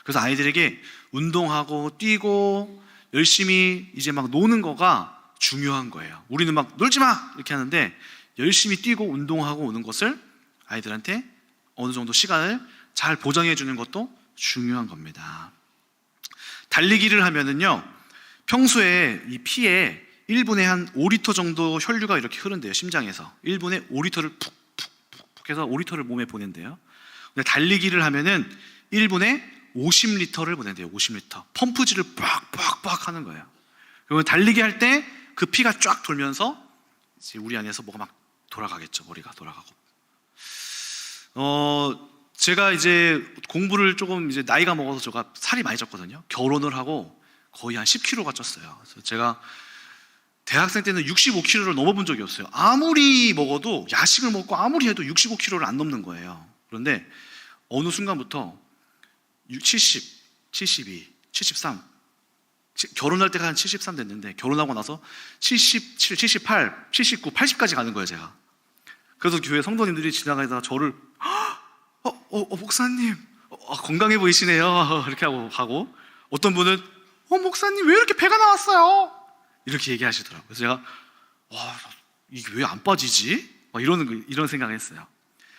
그래서 아이들에게 운동하고 뛰고 열심히 이제 막 노는 거가 중요한 거예요. 우리는 막 놀지 마! 이렇게 하는데 열심히 뛰고 운동하고 오는 것을 아이들한테 어느 정도 시간을 잘 보장해 주는 것도 중요한 겁니다. 달리기를 하면은요, 평소에 이 피에 1분에 한 5리터 정도 혈류가 이렇게 흐른대요. 심장에서 1분에 5리터를 푹 해서 5리터를 몸에 보낸대요. 근데 달리기를 하면은 1분에 50리터를 보낸대요. 50리터. 펌프질을 빡빡빡 하는 거예요. 그러면 달리기 할 때 그 피가 쫙 돌면서 이제 우리 안에서 뭐가 막 돌아가겠죠. 머리가 돌아가고. 제가 이제 공부를 조금 이제 나이가 먹어서 제가 살이 많이 쪘거든요. 결혼을 하고 거의 한 10kg가 쪘어요. 그래서 제가 대학생 때는 65kg를 넘어본 적이 없어요. 아무리 먹어도, 야식을 먹고 아무리 해도 65kg를 안 넘는 거예요. 그런데 어느 순간부터 70, 72, 73, 결혼할 때가 한 73 됐는데 결혼하고 나서 77, 78, 79, 80까지 가는 거예요, 제가. 그래서 교회 성도님들이 지나가다가 저를 목사님 건강해 보이시네요 이렇게 하고 가고, 어떤 분은 목사님 왜 이렇게 배가 나왔어요 이렇게 얘기하시더라고요. 그래서 제가 이게 왜 안 빠지지? 이런 생각을 했어요.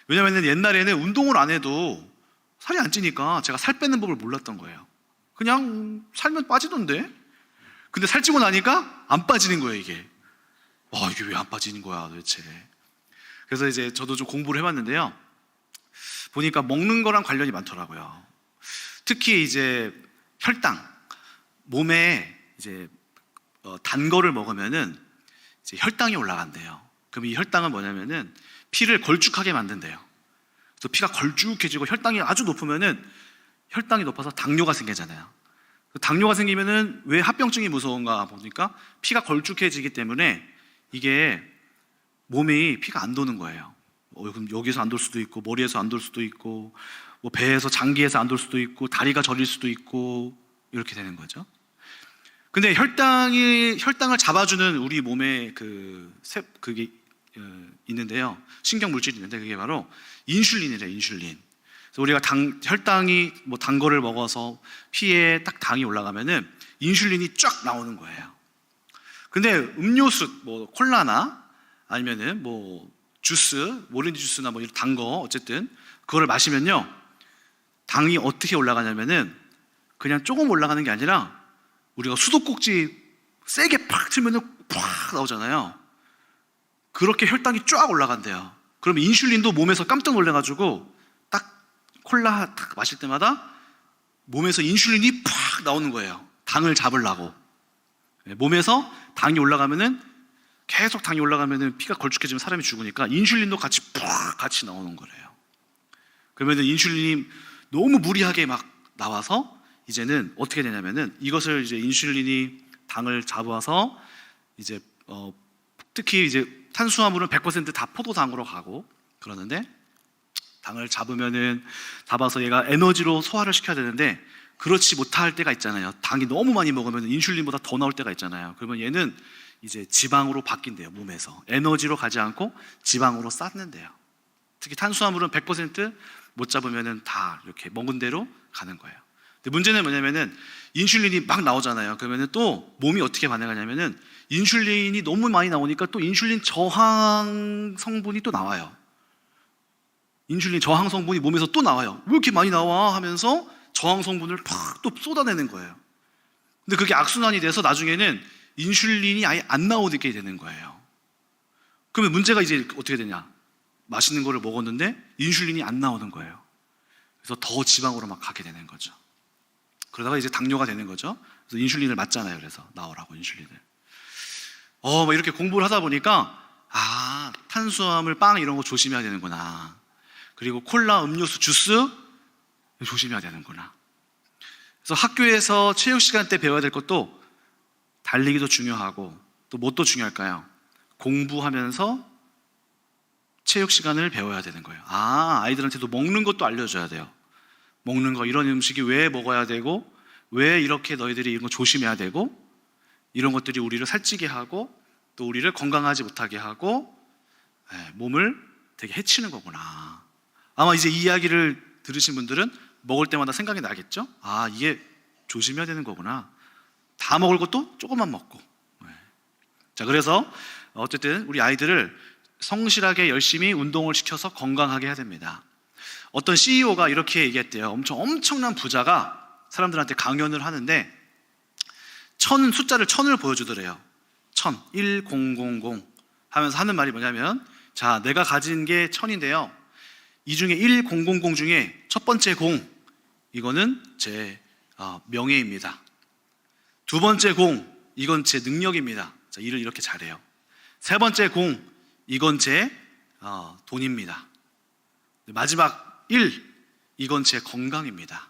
왜냐하면 옛날에는 운동을 안 해도 살이 안 찌니까 제가 살 빼는 법을 몰랐던 거예요. 그냥 살면 빠지던데. 근데 살찌고 나니까 안 빠지는 거예요, 이게. 이게 왜 안 빠지는 거야 도대체. 그래서 이제 저도 좀 공부를 해봤는데요. 보니까 먹는 거랑 관련이 많더라고요. 특히 이제 혈당, 몸에 이제 단 거를 먹으면은 이제 혈당이 올라간대요. 그럼 이 혈당은 뭐냐면은 피를 걸쭉하게 만든대요. 그래서 피가 걸쭉해지고 혈당이 아주 높으면은, 혈당이 높아서 당뇨가 생기잖아요. 당뇨가 생기면은 왜 합병증이 무서운가 보니까 피가 걸쭉해지기 때문에 이게 몸이 피가 안 도는 거예요. 그럼 여기서 안 돌 수도 있고, 머리에서 안 돌 수도 있고, 뭐 배에서, 장기에서 안 돌 수도 있고, 다리가 저릴 수도 있고, 이렇게 되는 거죠. 근데 혈당을 잡아주는 우리 몸에 그게 있는데요. 신경 물질이 있는데 그게 바로 인슐린이래요. 인슐린. 그래서 우리가 혈당이 단 거를 먹어서 피에 딱 당이 올라가면은 인슐린이 쫙 나오는 거예요. 근데 음료수, 콜라나 아니면은 주스, 오렌지 주스나 이런 단 거, 어쨌든 그거를 마시면요, 당이 어떻게 올라가냐면은 그냥 조금 올라가는 게 아니라, 우리가 수도꼭지 세게 팍 틀면은 팍 나오잖아요. 그렇게 혈당이 쫙 올라간대요. 그러면 인슐린도 몸에서 깜짝 놀래가지고 딱 콜라 딱 마실 때마다 몸에서 인슐린이 팍 나오는 거예요. 당을 잡으려고. 몸에서 당이 올라가면은, 계속 당이 올라가면은 피가 걸쭉해지면 사람이 죽으니까 인슐린도 같이 팍 같이 나오는 거래요. 그러면은 인슐린이 너무 무리하게 막 나와서 이제는 어떻게 되냐면은, 이것을 이제 인슐린이 당을 잡아서 이제 특히 이제 탄수화물은 100% 다 포도당으로 가고 그러는데, 당을 잡아서 얘가 에너지로 소화를 시켜야 되는데 그렇지 못할 때가 있잖아요. 당이 너무 많이 먹으면 인슐린보다 더 나올 때가 있잖아요. 그러면 얘는 이제 지방으로 바뀐대요. 몸에서 에너지로 가지 않고 지방으로 쌓는데요. 특히 탄수화물은 100% 못 잡으면은 다 이렇게 먹은 대로 가는 거예요. 근데 문제는 뭐냐면은 인슐린이 막 나오잖아요. 그러면은 또 몸이 어떻게 반응하냐면은, 인슐린이 너무 많이 나오니까 또 인슐린 저항 성분이 또 나와요. 인슐린 저항 성분이 몸에서 또 나와요. 왜 이렇게 많이 나와 하면서 저항 성분을 팍 또 쏟아내는 거예요. 근데 그게 악순환이 돼서 나중에는 인슐린이 아예 안 나오게 되는 거예요. 그러면 문제가 이제 어떻게 되냐? 맛있는 거를 먹었는데 인슐린이 안 나오는 거예요. 그래서 더 지방으로 막 가게 되는 거죠. 그러다가 이제 당뇨가 되는 거죠. 그래서 인슐린을 맞잖아요. 그래서 나오라고 인슐린을. 이렇게 공부를 하다 보니까 탄수화물, 빵 이런 거 조심해야 되는구나. 그리고 콜라, 음료수, 주스 조심해야 되는구나. 그래서 학교에서 체육 시간 때 배워야 될 것도 달리기도 중요하고, 또 뭣도 중요할까요? 공부하면서 체육 시간을 배워야 되는 거예요. 아이들한테도 먹는 것도 알려줘야 돼요. 먹는 거, 이런 음식이 왜 먹어야 되고, 왜 이렇게 너희들이 이런 거 조심해야 되고, 이런 것들이 우리를 살찌게 하고 또 우리를 건강하지 못하게 하고 몸을 되게 해치는 거구나. 아마 이제 이 이야기를 들으신 분들은 먹을 때마다 생각이 나겠죠? 이게 조심해야 되는 거구나. 다 먹을 것도 조금만 먹고. 자, 그래서 어쨌든 우리 아이들을 성실하게 열심히 운동을 시켜서 건강하게 해야 됩니다. 어떤 CEO가 이렇게 얘기했대요. 엄청난 부자가 사람들한테 강연을 하는데 숫자를 1000을 보여주더래요. 천, 1000 하면서 하는 말이 뭐냐면, 자, 내가 가진 게 1000인데요. 이 중에 1000 중에 첫 번째 공, 이거는 제 명예입니다. 두 번째 공, 이건 제 능력입니다. 자, 일을 이렇게 잘해요. 세 번째 공, 이건 제 돈입니다. 마지막 1, 이건 제 건강입니다.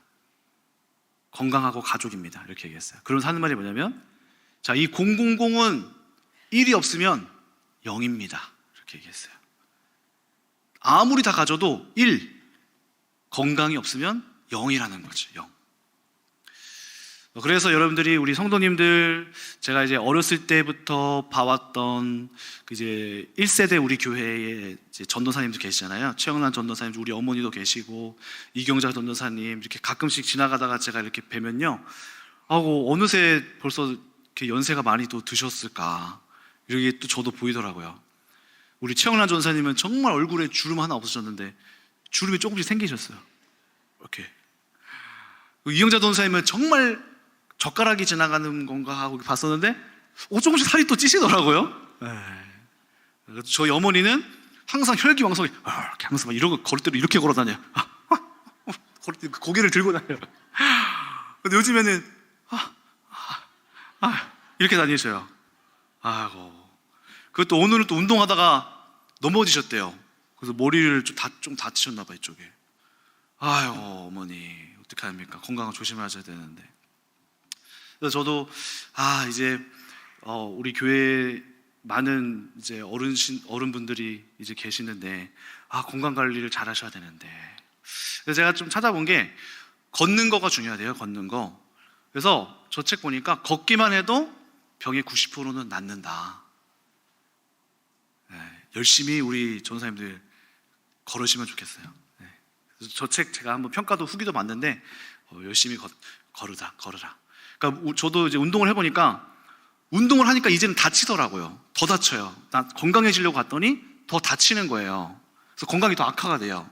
건강하고 가족입니다. 이렇게 얘기했어요. 그러면서 하는 말이 뭐냐면, 자, 이 000은 1이 없으면 0입니다. 이렇게 얘기했어요. 아무리 다 가져도 1, 건강이 없으면 0이라는 거죠. 0. 그래서 여러분들이, 우리 성도님들, 제가 이제 어렸을 때부터 봐왔던 이제 1세대 우리 교회에 이제 전도사님들 계시잖아요. 최영란 전도사님, 우리 어머니도 계시고, 이경자 전도사님, 이렇게 가끔씩 지나가다가 제가 이렇게 뵈면요, 어느새 벌써 이렇게 연세가 많이 또 드셨을까, 이렇게 또 저도 보이더라고요. 우리 최영란 전도사님은 정말 얼굴에 주름 하나 없으셨는데 주름이 조금씩 생기셨어요. 이렇게. 이경자 전도사님은 정말 젓가락이 지나가는 건가 하고 봤었는데 조금씩 살이 또 찌시더라고요. 저희 어머니는 항상 혈기왕성히 이렇게 항상 막 이러고 걸을 때로 이렇게 걸어 다녀요. 걸을 때 고개를 들고 다녀요. 근데 요즘에는 이렇게 다니셔요. 아이고. 그것도 오늘은 또 운동하다가 넘어지셨대요. 그래서 머리를 좀 다치셨나 봐, 이쪽에. 아이고, 어머니 어떻게 합니까? 건강 조심하셔야 되는데. 그래서 저도 이제 우리 교회에 많은 이제 어른분들이 이제 계시는데 건강 관리를 잘 하셔야 되는데. 그래서 제가 좀 찾아본 게 걷는 거가 중요하대요. 걷는 거. 그래서 저 책 보니까 걷기만 해도 병의 90%는 낫는다. 열심히 우리 전도사님들 걸으시면 좋겠어요. 저 책 제가 한번 평가도 후기도 봤는데 열심히 걸으라. 그러니까 저도 이제 운동을 해보니까 운동을 하니까 이제는 다치더라고요. 더 다쳐요. 나 건강해지려고 갔더니 더 다치는 거예요. 그래서 건강이 더 악화가 돼요.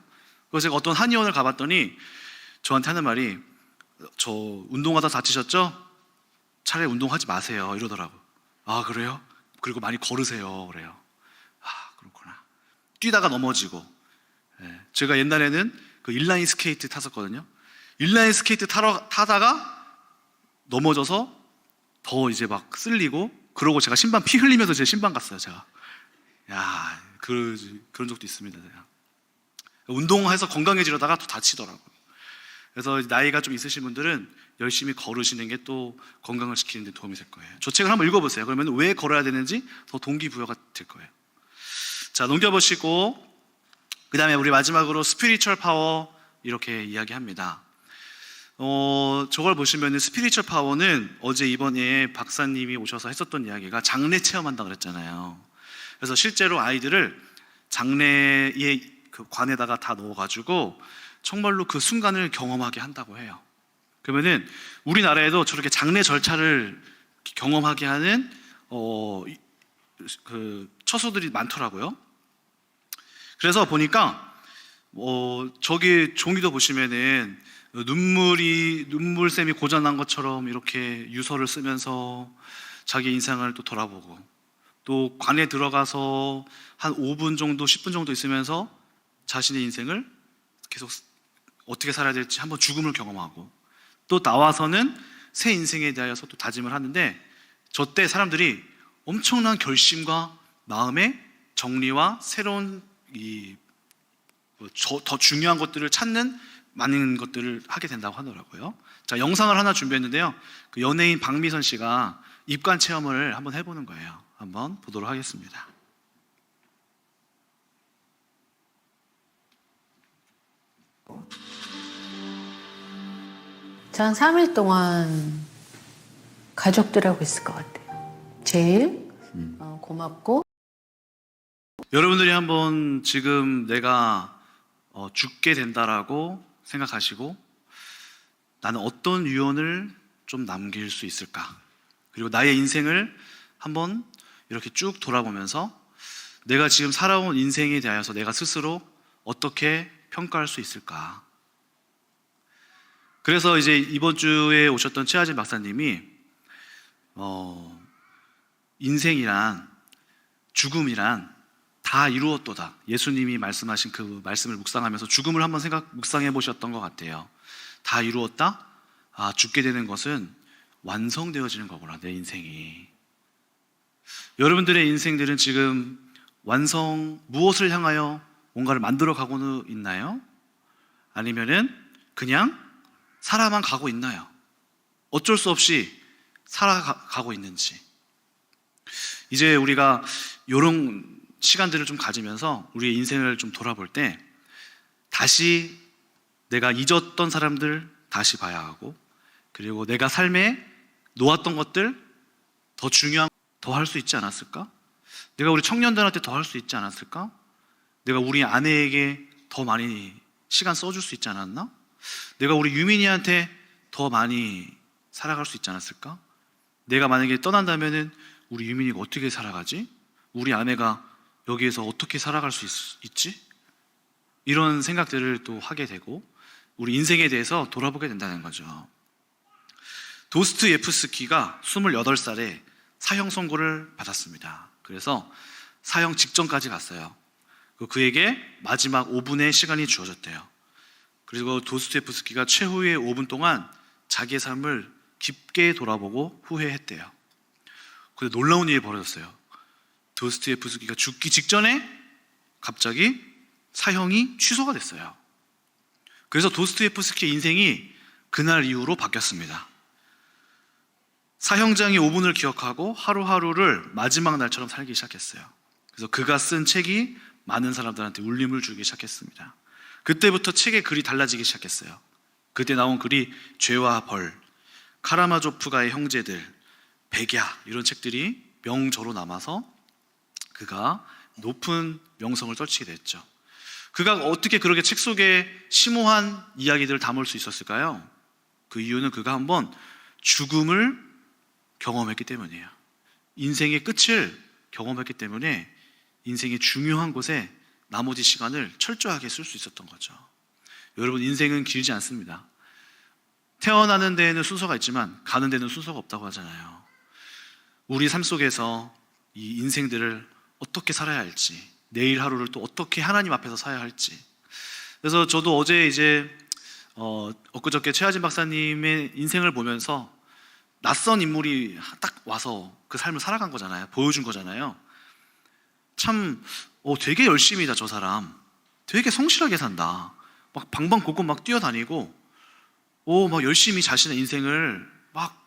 그래서 제가 어떤 한의원을 가봤더니 저한테 하는 말이, 저 운동하다 다치셨죠? 차라리 운동하지 마세요, 이러더라고요. 그래요? 그리고 많이 걸으세요, 그래요. 그렇구나. 뛰다가 넘어지고. 제가 옛날에는 그 인라인 스케이트 탔었거든요. 인라인 스케이트 타다가 넘어져서 더 이제 막 쓸리고, 그러고 제가 신발 피 흘리면서 제 신발 갔어요, 제가. 그런 적도 있습니다, 제가. 운동해서 건강해지려다가 또 다치더라고요. 그래서 나이가 좀 있으신 분들은 열심히 걸으시는 게 또 건강을 지키는 데 도움이 될 거예요. 저 책을 한번 읽어보세요. 그러면 왜 걸어야 되는지 더 동기부여가 될 거예요. 자, 넘겨보시고, 그 다음에 우리 마지막으로 스피리추얼 파워 이렇게 이야기합니다. 저걸 보시면 스피리추얼 파워는 어제 이번에 박사님이 오셔서 했었던 이야기가 장례 체험한다 그랬잖아요. 그래서 실제로 아이들을 장례의 그 관에다가 다 넣어가지고 정말로 그 순간을 경험하게 한다고 해요. 그러면은 우리나라에도 저렇게 장례 절차를 경험하게 하는 그 처소들이 많더라고요. 그래서 보니까 저기 종이도 보시면은 눈물샘이 고장난 것처럼 이렇게 유서를 쓰면서 자기 인생을 또 돌아보고, 또 관에 들어가서 한 5분 정도 10분 정도 있으면서 자신의 인생을 계속 어떻게 살아야 될지 한번 죽음을 경험하고, 또 나와서는 새 인생에 대하여서 또 다짐을 하는데, 저 때 사람들이 엄청난 결심과 마음의 정리와 새로운 더 중요한 것들을 찾는 많은 것들을 하게 된다고 하더라고요. 자, 영상을 하나 준비했는데요. 그 연예인 박미선 씨가 입관 체험을 한번 해보는 거예요. 한번 보도록 하겠습니다. 전 3일 동안 가족들하고 있을 것 같아요. 제일 고맙고. 여러분들이 한번 지금 내가 죽게 된다라고 생각하시고, 나는 어떤 유언을 좀 남길 수 있을까? 그리고 나의 인생을 한번 이렇게 쭉 돌아보면서 내가 지금 살아온 인생에 대하여서 내가 스스로 어떻게 평가할 수 있을까? 그래서 이제 이번 주에 오셨던 최하진 박사님이 인생이란, 죽음이란 다 이루었도다. 예수님이 말씀하신 그 말씀을 묵상하면서 죽음을 한번 묵상해 보셨던 것 같아요. 다 이루었다? 아, 죽게 되는 것은 완성되어지는 거구나, 내 인생이. 여러분들의 인생들은 지금 무엇을 향하여 뭔가를 만들어 가고는 있나요? 아니면은 그냥 살아만 가고 있나요? 어쩔 수 없이 살아가고 있는지. 이제 우리가 이런 시간들을 좀 가지면서 우리의 인생을 좀 돌아볼 때 다시 내가 잊었던 사람들 다시 봐야 하고, 그리고 내가 삶에 놓았던 것들 더 중요한 더 할 수 있지 않았을까? 내가 우리 청년들한테 더 할 수 있지 않았을까? 내가 우리 아내에게 더 많이 시간 써줄 수 있지 않았나? 내가 우리 유민이한테 더 많이 살아갈 수 있지 않았을까? 내가 만약에 떠난다면은 우리 유민이가 어떻게 살아가지? 우리 아내가 여기에서 어떻게 살아갈 수 있지? 이런 생각들을 또 하게 되고 우리 인생에 대해서 돌아보게 된다는 거죠. 도스토옙스키가 28살에 사형 선고를 받았습니다. 그래서 사형 직전까지 갔어요. 그에게 마지막 5분의 시간이 주어졌대요. 그리고 도스토옙스키가 최후의 5분 동안 자기의 삶을 깊게 돌아보고 후회했대요. 근데 놀라운 일이 벌어졌어요. 도스토옙스키가 죽기 직전에 갑자기 사형이 취소가 됐어요. 그래서 도스토옙스키의 인생이 그날 이후로 바뀌었습니다. 사형장의 5분을 기억하고 하루하루를 마지막 날처럼 살기 시작했어요. 그래서 그가 쓴 책이 많은 사람들한테 울림을 주기 시작했습니다. 그때부터 책의 글이 달라지기 시작했어요. 그때 나온 글이 죄와 벌, 카라마조프가의 형제들, 백야 이런 책들이 명저로 남아서 그가 높은 명성을 떨치게 됐죠. 그가 어떻게 그렇게 책 속에 심오한 이야기들을 담을 수 있었을까요? 그 이유는 그가 한번 죽음을 경험했기 때문이에요. 인생의 끝을 경험했기 때문에 인생의 중요한 곳에 나머지 시간을 철저하게 쓸 수 있었던 거죠. 여러분, 인생은 길지 않습니다. 태어나는 데에는 순서가 있지만 가는 데는 순서가 없다고 하잖아요. 우리 삶 속에서 이 인생들을 어떻게 살아야 할지, 내일 하루를 또 어떻게 하나님 앞에서 살아야 할지. 그래서 저도 어제 엊그저께 최하진 박사님의 인생을 보면서 낯선 인물이 딱 와서 그 삶을 살아간 거잖아요. 보여준 거잖아요. 참 되게 열심히다, 저 사람. 되게 성실하게 산다. 막 방방곡곡 막 뛰어다니고 막 열심히 자신의 인생을 막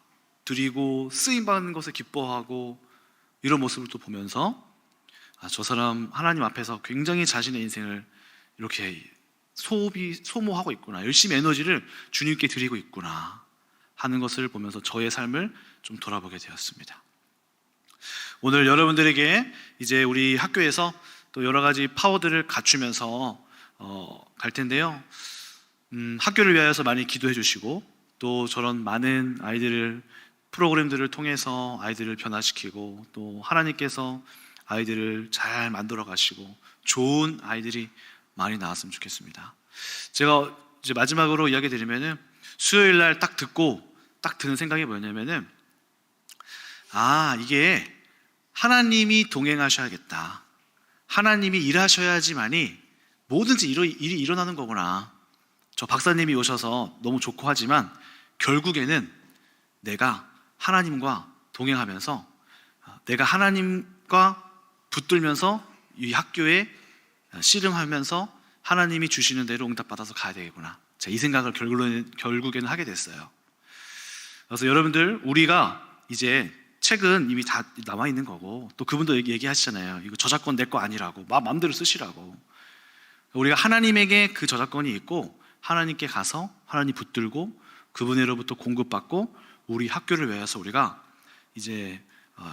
드리고 쓰임받는 것에 기뻐하고 이런 모습을 또 보면서 저 사람 하나님 앞에서 굉장히 자신의 인생을 이렇게 소모하고 있구나. 열심히 에너지를 주님께 드리고 있구나 하는 것을 보면서 저의 삶을 좀 돌아보게 되었습니다. 오늘 여러분들에게 이제 우리 학교에서 또 여러 가지 파워들을 갖추면서 갈 텐데요. 학교를 위하여서 많이 기도해 주시고 또 저런 많은 프로그램들을 통해서 아이들을 변화시키고 또 하나님께서 아이들을 잘 만들어 가시고 좋은 아이들이 많이 나왔으면 좋겠습니다. 제가 이제 마지막으로 이야기 드리면은 수요일 날 딱 드는 생각이 뭐냐면은 이게 하나님이 동행하셔야겠다. 하나님이 일하셔야지만이 뭐든지 일이 일어나는 거구나. 저 박사님이 오셔서 너무 좋고 하지만 결국에는 내가 하나님과 동행하면서 내가 하나님과 붙들면서 이 학교에 씨름하면서 하나님이 주시는 대로 응답받아서 가야 되겠구나. 자, 이 생각을 결국에는 하게 됐어요. 그래서 여러분들, 우리가 이제 책은 이미 다 남아 있는 거고 또 그분도 얘기하시잖아요. 이거 저작권 내 거 아니라고, 마음대로 쓰시라고. 우리가 하나님에게 그 저작권이 있고 하나님께 가서 하나님 붙들고 그분으로부터 공급받고 우리 학교를 위해서 우리가 이제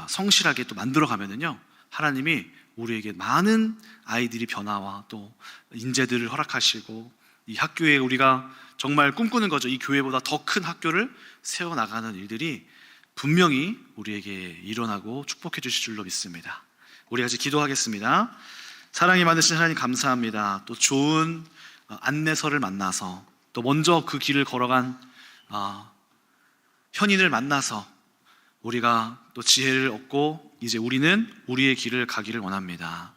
성실하게 또 만들어 가면은요, 하나님이 우리에게 많은 아이들이 변화와 또 인재들을 허락하시고 이 학교에 우리가 정말 꿈꾸는 거죠. 이 교회보다 더 큰 학교를 세워나가는 일들이 분명히 우리에게 일어나고 축복해 주실 줄로 믿습니다. 우리 같이 기도하겠습니다. 사랑이 많으신 하나님 감사합니다. 또 좋은 안내서를 만나서 또 먼저 그 길을 걸어간 현인을 만나서 우리가 또 지혜를 얻고 이제 우리는 우리의 길을 가기를 원합니다.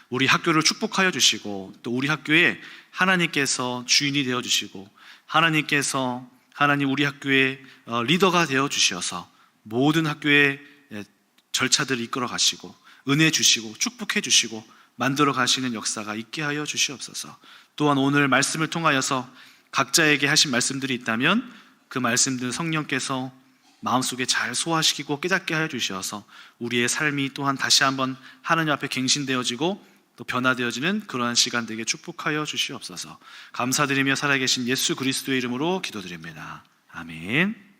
우리 학교를 축복하여 주시고 또 우리 학교에 하나님께서 주인이 되어 주시고 하나님 우리 학교의 리더가 되어 주셔서 모든 학교의 절차들을 이끌어 가시고 은혜 주시고 축복해 주시고 만들어 가시는 역사가 있게 하여 주시옵소서. 또한 오늘 말씀을 통하여서 각자에게 하신 말씀들이 있다면 그 말씀들 성령께서 마음속에 잘 소화시키고 깨닫게 하여 주셔서 우리의 삶이 또한 다시 한번 하나님 앞에 갱신되어지고 또 변화되어지는 그러한 시간 되게 축복하여 주시옵소서. 감사드리며 살아계신 예수 그리스도의 이름으로 기도드립니다. 아멘.